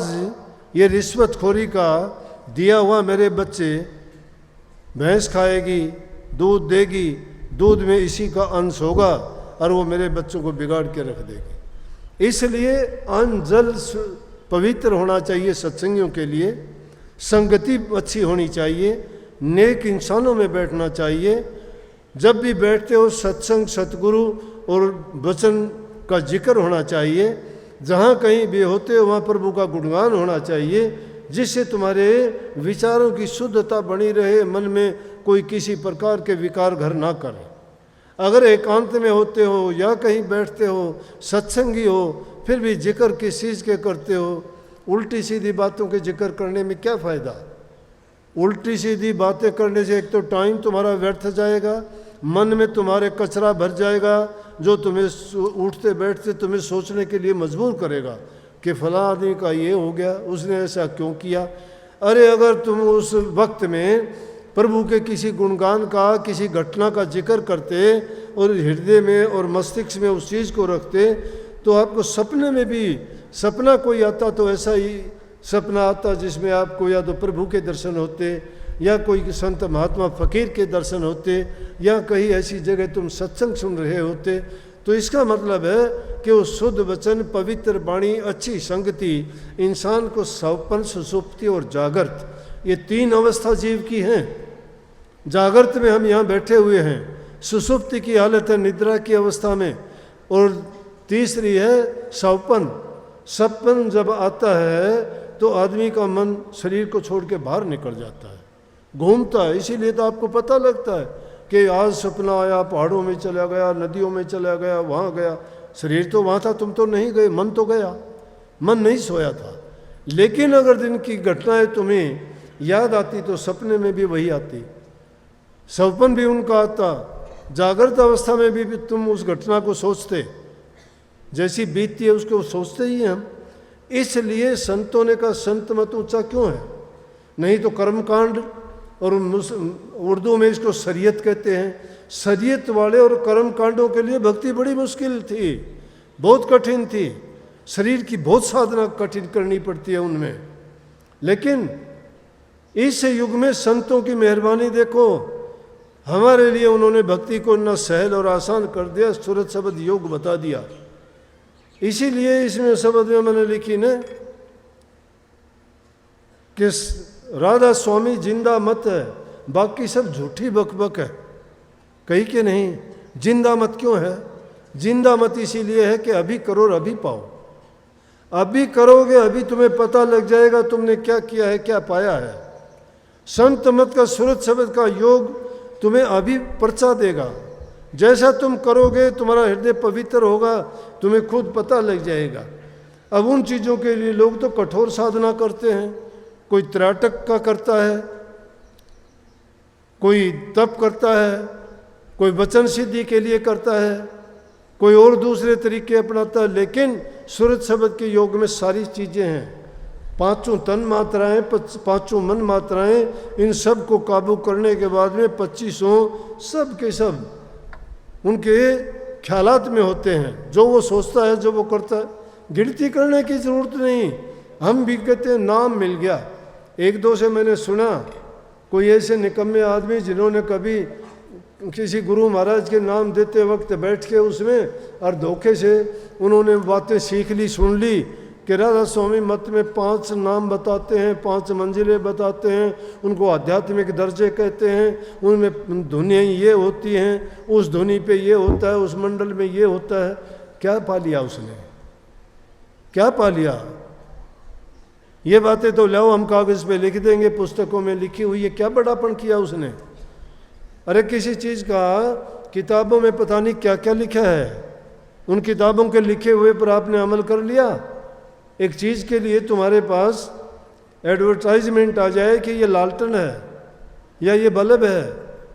ये रिश्वतखोरी का दिया हुआ मेरे बच्चे, भैंस खाएगी, दूध देगी, दूध में इसी का अंश होगा और वो मेरे बच्चों को बिगाड़ के रख देगी। इसलिए अन्न जल पवित्र होना चाहिए सत्संगियों के लिए, संगति अच्छी होनी चाहिए, नेक इंसानों में बैठना चाहिए। जब भी बैठते हो सत्संग, सतगुरु और वचन का जिक्र होना चाहिए। जहाँ कहीं भी होते हो वहाँ प्रभु का गुणगान होना चाहिए, जिससे तुम्हारे विचारों की शुद्धता बनी रहे, मन में कोई किसी प्रकार के विकार घर ना करे। अगर एकांत में होते हो या कहीं बैठते हो, सत्संगी हो, फिर भी जिक्र किस चीज़ के करते हो? उल्टी सीधी बातों के जिक्र करने में क्या फ़ायदा? उल्टी सीधी बातें करने से एक तो टाइम तुम्हारा व्यर्थ जाएगा, मन में तुम्हारे कचरा भर जाएगा, जो तुम्हें उठते बैठते तुम्हें सोचने के लिए मजबूर करेगा कि फला आदमी का ये हो गया, उसने ऐसा क्यों किया। अरे अगर तुम उस वक्त में प्रभु के किसी गुणगान का, किसी घटना का जिक्र करते और हृदय में और मस्तिष्क में उस चीज़ को रखते, तो आपको सपने में भी सपना कोई आता तो ऐसा ही सपना आता जिसमें आपको या तो प्रभु के दर्शन होते, या कोई संत महात्मा फकीर के दर्शन होते, या कहीं ऐसी जगह तुम सत्संग सुन रहे होते। तो इसका मतलब है कि वो शुद्ध वचन, पवित्र वाणी, अच्छी संगति इंसान को स्वप्न, सुषुप्ति और जागृत, ये तीन अवस्था जीव की हैं। जागृत में हम यहाँ बैठे हुए हैं, सुषुप्ति की हालत है निद्रा की अवस्था में, और तीसरी है स्वप्न। स्वप्न जब आता है तो आदमी का मन शरीर को छोड़ के बाहर निकल जाता है, घूमता है। इसीलिए तो आपको पता लगता है कि आज सपना आया, पहाड़ों में चला गया, नदियों में चला गया, वहाँ गया। शरीर तो वहाँ था, तुम तो नहीं गए, मन तो गया, मन नहीं सोया था। लेकिन अगर दिन की घटनाएं तुम्हें याद आती तो सपने में भी वही आती, स्वप्न भी उनका आता, जागृत अवस्था में भी तुम उस घटना को सोचते, जैसी बीतती है उसको सोचते ही हैं हम। इसलिए संतों ने कहा संत मत ऊंचा क्यों है? नहीं तो कर्मकांड, और उर्दू में इसको शरीयत कहते हैं। शरीयत वाले और कर्म कांडों के लिए भक्ति बड़ी मुश्किल थी, बहुत कठिन थी, शरीर की बहुत साधना कठिन करनी पड़ती है उनमें। लेकिन इस युग में संतों की मेहरबानी देखो, हमारे लिए उन्होंने भक्ति को न सहल और आसान कर दिया, सूरत शब्द योग बता दिया। इसीलिए इसमें शब्द में मैंने लिखी न कि राधा स्वामी जिंदा मत है, बाकी सब झूठी बकबक है। कही कि नहीं, जिंदा मत क्यों है? जिंदा मत इसीलिए है कि अभी करो और अभी पाओ। अभी करोगे अभी तुम्हें पता लग जाएगा तुमने क्या किया है, क्या पाया है। संत मत का, सूरत शब्द का योग तुम्हें अभी पर्चा देगा। जैसा तुम करोगे तुम्हारा हृदय पवित्र होगा, तुम्हें खुद पता लग जाएगा। अब उन चीज़ों के लिए लोग तो कठोर साधना करते हैं, कोई त्राटक का करता है, कोई तप करता है, कोई वचन सिद्धि के लिए करता है, कोई और दूसरे तरीके अपनाता है। लेकिन सूरत शब्द के योग में सारी चीज़ें हैं, पांचों तन मात्राएं, पांचों मन मात्राएं, इन सब को काबू करने के बाद में 25 सब के सब उनके ख्यालात में होते हैं। जो वो सोचता है, जो वो करता है, गिनती करने की ज़रूरत नहीं। हम भी कहते हैं नाम मिल गया। एक दो से मैंने सुना कोई ऐसे निकम्मे आदमी जिन्होंने कभी किसी गुरु महाराज के नाम देते वक्त बैठ के उसमें और धोखे से उन्होंने बातें सीख ली, सुन ली कि राधा स्वामी मत में 5 नाम बताते हैं, 5 मंजिलें बताते हैं, उनको आध्यात्मिक दर्जे कहते हैं, उनमें धुनियाँ ये होती हैं, उस धुनी पे ये होता है, उस मंडल में ये होता है। क्या पा लिया उसने? क्या पा लिया? ये बातें तो लाओ हम कागज़ पे लिख देंगे, पुस्तकों में लिखी हुई है, क्या बड़ापन किया उसने? अरे किसी चीज़ का किताबों में पता नहीं क्या क्या लिखा है, उन किताबों के लिखे हुए पर आपने अमल कर लिया। एक चीज़ के लिए तुम्हारे पास एडवर्टाइजमेंट आ जाए कि ये लालटेन है या ये बल्ब है,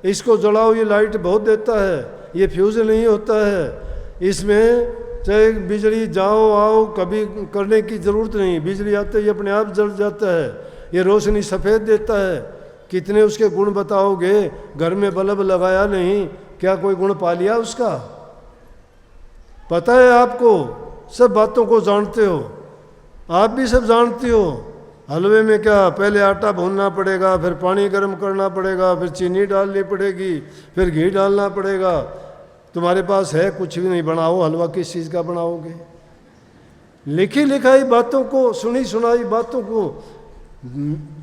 इसको जलाओ ये लाइट बहुत देता है, ये फ्यूज़ नहीं होता है, इसमें चाहे बिजली जाओ आओ कभी करने की ज़रूरत नहीं, बिजली आते ही अपने आप जल जाता है, ये रोशनी सफ़ेद देता है। कितने उसके गुण बताओगे? घर में बल्ब लगाया नहीं, क्या कोई गुण पा लिया उसका? पता है आपको, सब बातों को जानते हो, आप भी सब जानते हो। हलवे में क्या, पहले आटा भूनना पड़ेगा, फिर पानी गर्म करना पड़ेगा, फिर चीनी डालनी पड़ेगी, फिर घी डालना पड़ेगा। तुम्हारे पास है कुछ भी नहीं, बनाओ हलवा किस चीज़ का बनाओगे? लिखी लिखाई बातों को, सुनी सुनाई बातों को,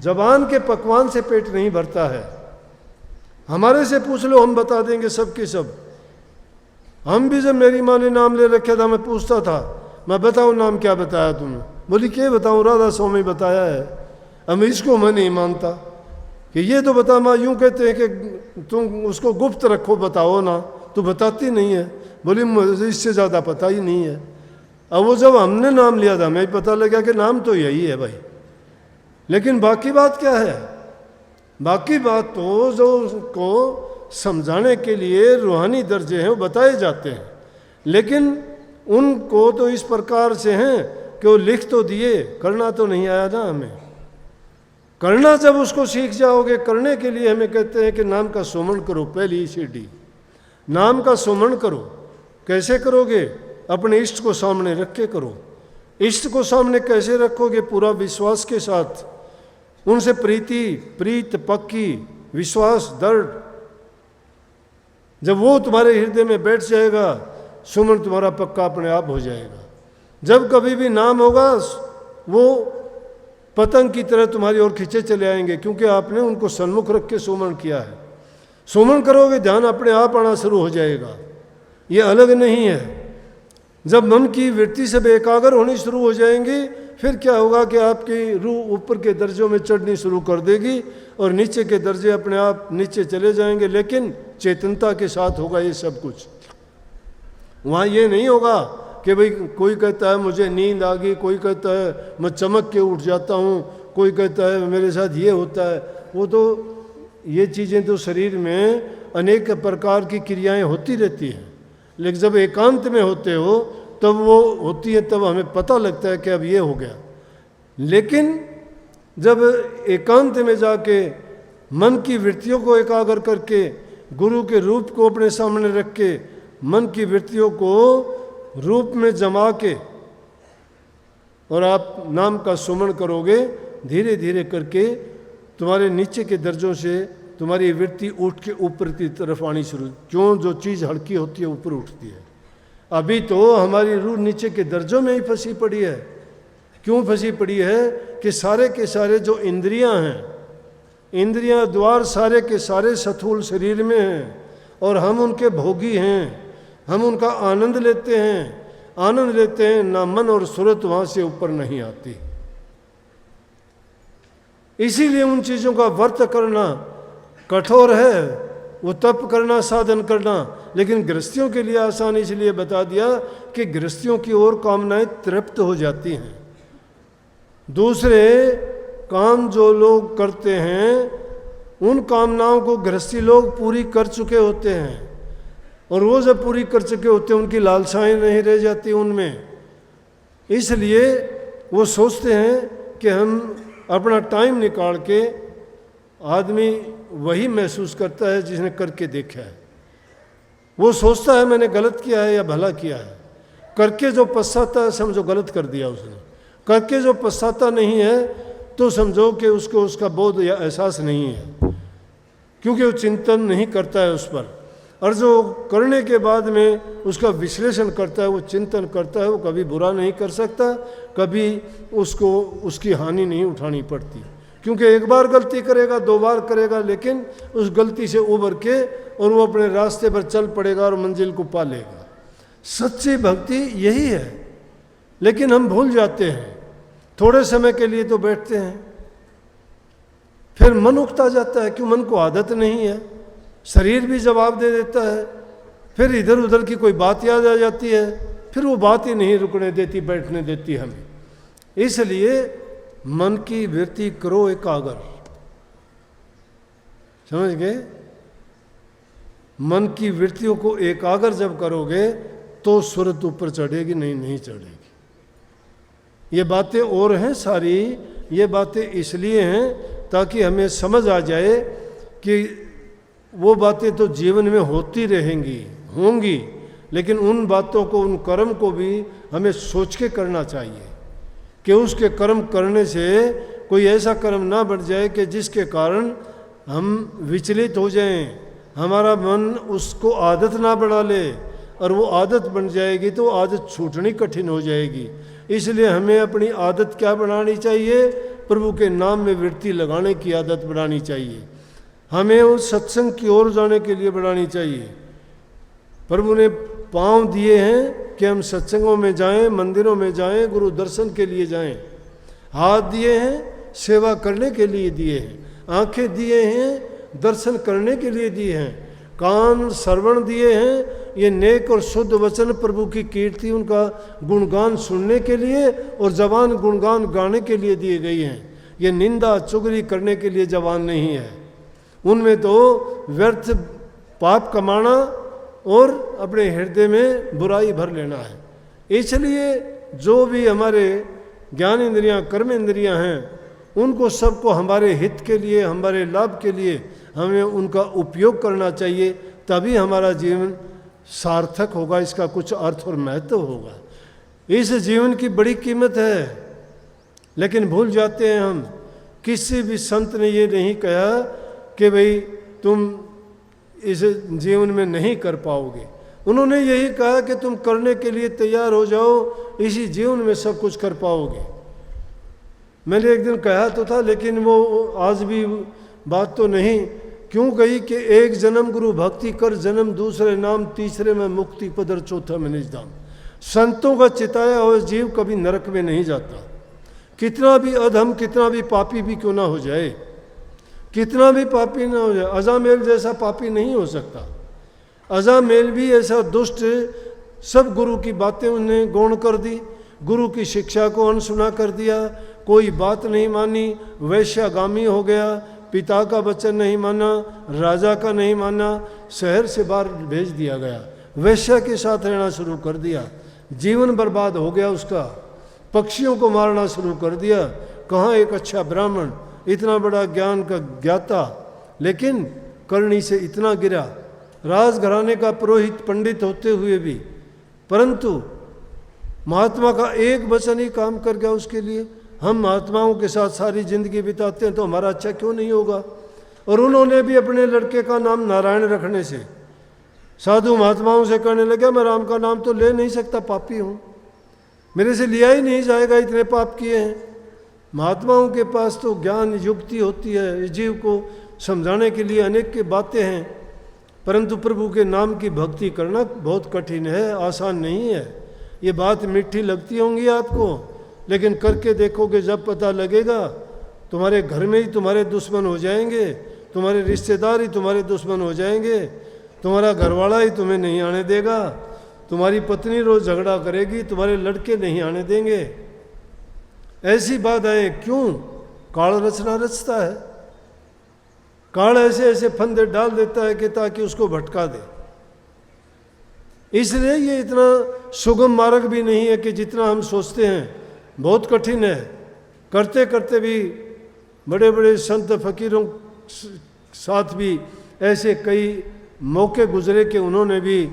जबान के पकवान से पेट नहीं भरता है। हमारे से पूछ लो, हम बता देंगे सब के सब। हम भी जब मेरी माँ ने नाम ले रखा था, मैं पूछता था, मैं बताऊँ नाम क्या बताया तुमने? बोली क्या बताऊँ, राधा स्वामी बताया है। अब इसको मैं नहीं मानता कि ये तो बता। माँ यूँ कहते हैं कि तुम उसको गुप्त रखो, बताओ ना, तो बताती नहीं है। बोली मुझे इससे ज़्यादा पता ही नहीं है। अब वो जब हमने नाम लिया था, मैं पता लगा कि नाम तो यही है भाई, लेकिन बाकी बात क्या है? बाकी बात तो जो को समझाने के लिए रूहानी दर्जे हैं वो बताए जाते हैं, लेकिन उनको तो इस प्रकार से हैं कि वो लिख तो दिए, करना तो नहीं आया ना हमें। करना जब उसको सीख जाओगे, करने के लिए हमें कहते हैं कि नाम का सुमरण करो। पहली सीढ़ी नाम का सुमरण करो। कैसे करोगे? अपने इष्ट को सामने रख के करो। इष्ट को सामने कैसे रखोगे? पूरा विश्वास के साथ, उनसे प्रीत पक्की, विश्वास दृढ़। जब वो तुम्हारे हृदय में बैठ जाएगा, सुमन तुम्हारा पक्का अपने आप हो जाएगा। जब कभी भी नाम होगा, वो पतंग की तरह तुम्हारी ओर खींचे चले आएंगे, क्योंकि आपने उनको सन्मुख रख के सुमन किया है। सुमन करोगे, ध्यान अपने आप आना शुरू हो जाएगा, ये अलग नहीं है। जब मन की वृत्ति सब एकाग्र होनी शुरू हो जाएंगी, फिर क्या होगा कि आपकी रूह ऊपर के दर्जों में चढ़नी शुरू कर देगी और नीचे के दर्जे अपने आप नीचे चले जाएंगे, लेकिन चेतनता के साथ होगा ये सब कुछ। वहाँ ये नहीं होगा कि भाई कोई कहता है मुझे नींद आ गई, कोई कहता है मैं चमक के उठ जाता हूँ, कोई कहता है मेरे साथ ये होता है। वो तो ये चीज़ें तो शरीर में अनेक प्रकार की क्रियाएं होती रहती हैं, लेकिन जब एकांत में होते हो तब वो होती है, तब हमें पता लगता है कि अब ये हो गया। लेकिन जब एकांत में जाके मन की वृत्तियों को एकाग्र करके, गुरु के रूप को अपने सामने रख के, मन की वृत्तियों को रूप में जमा के और आप नाम का सुमरण करोगे, धीरे धीरे करके तुम्हारे नीचे के दर्जों से तुम्हारी वृत्ति उठ के ऊपर की तरफ आनी शुरू। क्यों? जो चीज़ हल्की होती है ऊपर उठती है। अभी तो हमारी रूह नीचे के दर्जों में ही फंसी पड़ी है। क्यों फंसी पड़ी है? कि सारे के सारे जो इंद्रियां हैं, इंद्रियां द्वार सारे के सारे स्थूल शरीर में हैं और हम उनके भोगी हैं, हम उनका आनंद लेते हैं। ना मन और सूरत वहाँ से ऊपर नहीं आती। इसीलिए उन चीज़ों का व्रत करना कठोर है, वो तप करना, साधन करना। लेकिन गृहस्थियों के लिए आसान इसलिए बता दिया कि गृहस्थियों की ओर कामनाएं तृप्त हो जाती हैं। दूसरे काम जो लोग करते हैं, उन कामनाओं को गृहस्थी लोग पूरी कर चुके होते हैं, और वो जब पूरी कर चुके होते हैं उनकी लालसाएं नहीं रह जाती उनमें। इसलिए वो सोचते हैं कि हम अपना टाइम निकाल के, आदमी वही महसूस करता है जिसने करके देखा है। वो सोचता है मैंने गलत किया है या भला किया है। करके जो पछताता है समझो गलत कर दिया उसने। करके जो पछताता नहीं है तो समझो कि उसको उसका बोध या एहसास नहीं है, क्योंकि वो चिंतन नहीं करता है उस पर। और जो करने के बाद में उसका विश्लेषण करता है, वो चिंतन करता है, वो कभी बुरा नहीं कर सकता, कभी उसको उसकी हानि नहीं उठानी पड़ती। क्योंकि एक बार गलती करेगा, 2 बार करेगा, लेकिन उस गलती से उबर के और वो अपने रास्ते पर चल पड़ेगा और मंजिल को पा लेगा। सच्ची भक्ति यही है। लेकिन हम भूल जाते हैं, थोड़े समय के लिए तो बैठते हैं, फिर मन उकता जाता है। क्यों? मन को आदत नहीं है, शरीर भी जवाब दे देता है, फिर इधर उधर की कोई बात याद आ जाती है, फिर वो बात ही नहीं रुकने देती, बैठने देती हमें। इसलिए मन की वृत्ति करो एकाग्र। समझ गए? मन की वृत्तियों को एकाग्र जब करोगे तो सुरत ऊपर चढ़ेगी, नहीं चढ़ेगी। ये बातें और हैं सारी, ये बातें इसलिए हैं ताकि हमें समझ आ जाए कि वो बातें तो जीवन में होती रहेंगी, होंगी, लेकिन उन बातों को, उन कर्म को भी हमें सोच के करना चाहिए कि उसके कर्म करने से कोई ऐसा कर्म ना बढ़ जाए कि जिसके कारण हम विचलित हो जाएं, हमारा मन उसको आदत ना बढ़ा ले, और वो आदत बन जाएगी तो आदत छूटनी कठिन हो जाएगी। इसलिए हमें अपनी आदत क्या बनानी चाहिए? प्रभु के नाम में वृत्ति लगाने की आदत बनानी चाहिए। हमें उस सत्संग की ओर जाने के लिए बढ़ानी चाहिए। प्रभु ने पांव दिए हैं कि हम सत्संगों में जाएं, मंदिरों में जाएं, गुरु दर्शन के लिए जाएं। हाथ दिए हैं सेवा करने के लिए दिए हैं, आंखें दिए हैं दर्शन करने के लिए दिए हैं, कान श्रवण दिए हैं ये नेक और शुद्ध वचन प्रभु की कीर्ति, उनका गुणगान सुनने के लिए, और जबान गुणगान गाने के लिए दिए गई हैं। ये निंदा चुगली करने के लिए जबान नहीं है। उनमें तो व्यर्थ पाप कमाना और अपने हृदय में बुराई भर लेना है। इसलिए जो भी हमारे ज्ञान इंद्रियां, कर्म इंद्रियां हैं, उनको सबको हमारे हित के लिए, हमारे लाभ के लिए हमें उनका उपयोग करना चाहिए, तभी हमारा जीवन सार्थक होगा, इसका कुछ अर्थ और महत्व होगा। इस जीवन की बड़ी कीमत है, लेकिन भूल जाते हैं हम। किसी भी संत ने ये नहीं कहा कि भाई तुम इस जीवन में नहीं कर पाओगे। उन्होंने यही कहा कि तुम करने के लिए तैयार हो जाओ, इसी जीवन में सब कुछ कर पाओगे। मैंने एक दिन कहा तो था, लेकिन वो आज भी बात तो नहीं क्यों कही कि एक जन्म गुरु भक्ति कर, जन्म दूसरे नाम, तीसरे में मुक्ति पदर, चौथा में निज धाम। संतों का चिताया हुआ जीव कभी नरक में नहीं जाता। कितना भी अधम, कितना भी पापी भी क्यों ना हो जाए, कितना भी पापी ना हो जाए, अजामेल जैसा पापी नहीं हो सकता। अजामेल भी ऐसा दुष्ट, सब गुरु की बातें उन्हें गौण कर दी, गुरु की शिक्षा को अनसुना कर दिया, कोई बात नहीं मानी, वैश्यागामी हो गया, पिता का वचन नहीं माना, राजा का नहीं माना, शहर से बाहर भेज दिया गया, वैश्या के साथ रहना शुरू कर दिया, जीवन बर्बाद हो गया उसका, पक्षियों को मारना शुरू कर दिया। कहाँ एक अच्छा ब्राह्मण, इतना बड़ा ज्ञान का ज्ञाता, लेकिन करनी से इतना गिरा, राजघराने का पुरोहित पंडित होते हुए भी, परंतु महात्मा का एक वचन ही काम कर गया उसके लिए। हम महात्माओं के साथ सारी जिंदगी बिताते हैं तो हमारा अच्छा क्यों नहीं होगा? और उन्होंने भी अपने लड़के का नाम नारायण रखने से साधु महात्माओं से कहने लगे, मैं राम का नाम तो ले नहीं सकता, पापी हूँ, मेरे से लिया ही नहीं जाएगा, इतने पाप किए हैं। महात्माओं के पास तो ज्ञान युक्ति होती है, इस जीव को समझाने के लिए अनेक की बातें हैं, परंतु प्रभु के नाम की भक्ति करना बहुत कठिन है, आसान नहीं है। ये बात मीठी लगती होंगी आपको, लेकिन करके देखोगे जब पता लगेगा। तुम्हारे घर में ही तुम्हारे दुश्मन हो जाएंगे, तुम्हारे रिश्तेदार ही तुम्हारे दुश्मन हो जाएंगे, तुम्हारा घरवाला ही तुम्हें नहीं आने देगा, तुम्हारी पत्नी रोज झगड़ा करेगी, तुम्हारे लड़के नहीं आने देंगे। ऐसी बात है क्यों? काल रचना रचता है, काल ऐसे ऐसे फंदे डाल देता है कि ताकि उसको भटका दे। इसलिए ये इतना सुगम मार्ग भी नहीं है कि जितना हम सोचते हैं, बहुत कठिन है। करते करते भी बड़े बड़े संत फकीरों साथ भी ऐसे कई मौके गुजरे कि उन्होंने भी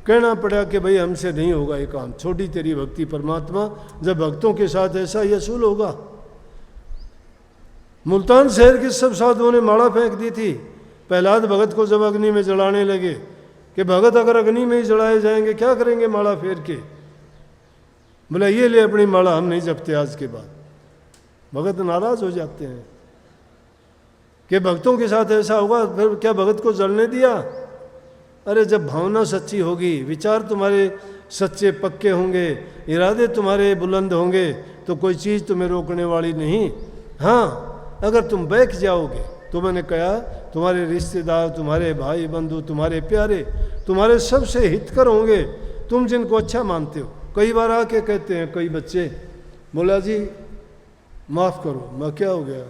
कहना पड़ा कि भाई हमसे नहीं होगा ये काम, छोटी तेरी भक्ति परमात्मा, जब भक्तों के साथ ऐसा ही असूल होगा। मुल्तान शहर के सब साधुओं ने माला फेंक दी थी प्रहलाद भगत को जब अग्नि में जलाने लगे कि भगत अगर अग्नि में ही जलाए जाएंगे क्या करेंगे माला फेर के? बोला ये ले अपनी माला, हम नहीं जपते आज के बाद। भगत नाराज हो जाते हैं कि भक्तों के साथ ऐसा होगा, फिर क्या भगत को जलने दिया? अरे जब भावना सच्ची होगी, विचार तुम्हारे सच्चे पक्के होंगे, इरादे तुम्हारे बुलंद होंगे, तो कोई चीज़ तुम्हें रोकने वाली नहीं। हाँ, अगर तुम बैठ जाओगे तो मैंने कहा तुम्हारे रिश्तेदार, तुम्हारे भाई बंधु, तुम्हारे प्यारे, तुम्हारे सबसे हितकर होंगे, तुम जिनको अच्छा मानते हो। कई बार आके कहते हैं कई बच्चे, बोला जी माफ़ करो, मैं क्या हो गया?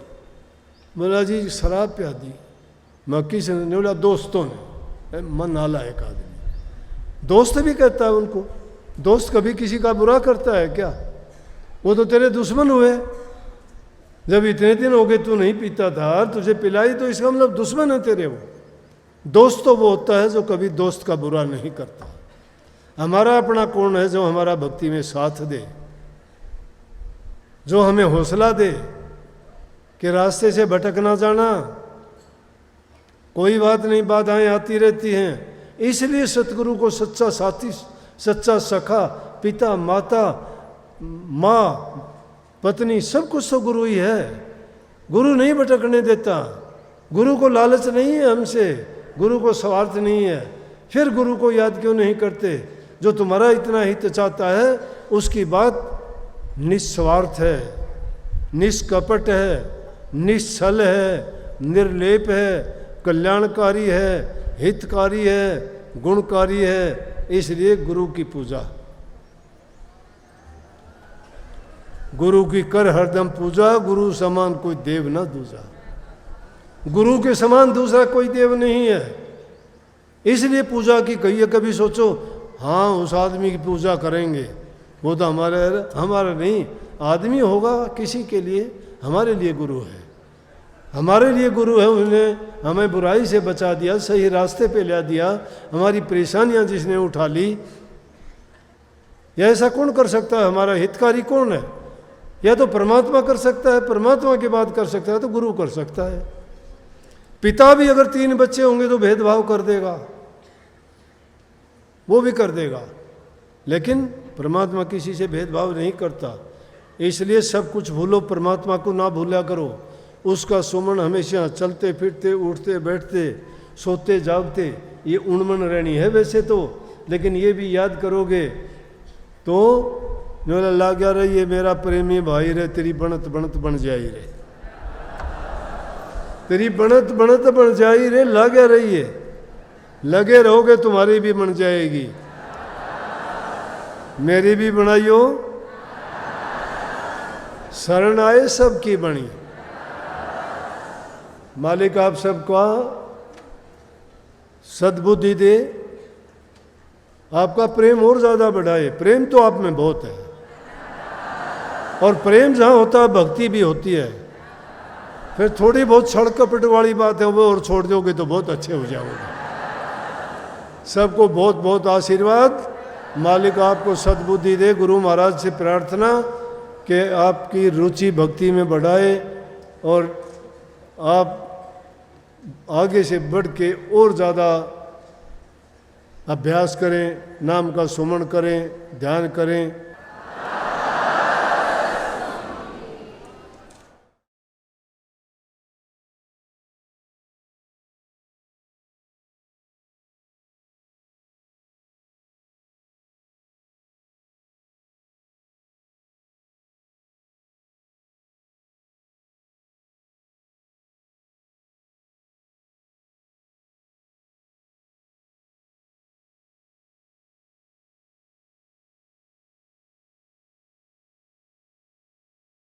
बोला जी शराब पिया दी। मैं किसी ने बोला दोस्तों ने, मन नाला एक आदमी, दोस्त भी कहता है उनको। दोस्त कभी किसी का बुरा करता है क्या? वो तो तेरे दुश्मन हुए। जब इतने दिन हो गए तू नहीं पीता था, तुझे पिलाई, तो इसका मतलब दुश्मन है तेरे वो। दोस्त तो वो होता है जो कभी दोस्त का बुरा नहीं करता। हमारा अपना कौन है जो हमारा भक्ति में साथ दे, जो हमें हौसला दे कि रास्ते से भटक ना जाना। कोई बात नहीं, बाधाएं आती रहती हैं, इसलिए सतगुरु को सच्चा साथी, सच्चा सखा, पिता, माता, माँ, पत्नी, सब कुछ तो गुरु ही है। गुरु नहीं भटकने देता, गुरु को लालच नहीं है हमसे, गुरु को स्वार्थ नहीं है। फिर गुरु को याद क्यों नहीं करते? जो तुम्हारा इतना हित चाहता है उसकी बात निस्वार्थ है, निष्कपट है, निश्चल है, निर्लेप है, कल्याणकारी है, हितकारी है, गुणकारी है। इसलिए गुरु की पूजा, गुरु की कर हरदम पूजा, गुरु समान कोई देव न दूजा। गुरु के समान दूसरा कोई देव नहीं है, इसलिए पूजा की कहिए। कभी सोचो हाँ उस आदमी की पूजा करेंगे, वो तो हमारा नहीं, आदमी होगा किसी के लिए, हमारे लिए गुरु है, हमारे लिए गुरु है। उसने हमें बुराई से बचा दिया, सही रास्ते पे ला दिया, हमारी परेशानियां जिसने उठा ली। या ऐसा कौन कर सकता है? हमारा हितकारी कौन है? या तो परमात्मा कर सकता है, परमात्मा की बात कर सकता है तो गुरु कर सकता है। पिता भी अगर 3 बच्चे होंगे तो भेदभाव कर देगा, वो भी कर देगा, लेकिन परमात्मा किसी से भेदभाव नहीं करता। इसलिए सब कुछ भूलो, परमात्मा को ना भूला करो। उसका सुमन हमेशा चलते फिरते, उठते बैठते, सोते जागते, ये उन्मन रहनी है वैसे तो, लेकिन ये भी याद करोगे तो जो लग गया रही, ये मेरा प्रेमी भाई रे, तेरी बनत बनत बन जाई रे, तेरी बनत बनत बन जाई रे, लग गया रही है। लगे रहोगे तुम्हारी भी बन जाएगी, मेरी भी बनाइयो, शरण आए सबकी बनी। मालिक आप सबका सद्बुद्धि दे, आपका प्रेम और ज्यादा बढ़ाए। प्रेम तो आप में बहुत है, और प्रेम जहां होता है भक्ति भी होती है। फिर थोड़ी बहुत छड़ कपट वाली बात है वो और छोड़ दोगे तो बहुत अच्छे हो जाओगे। सबको बहुत बहुत आशीर्वाद। मालिक आपको सद्बुद्धि दे। गुरु महाराज से प्रार्थना कि आपकी रुचि भक्ति में बढ़ाए और आप आगे से बढ़ के और ज़्यादा अभ्यास करें, नाम का सुमन करें, ध्यान करें।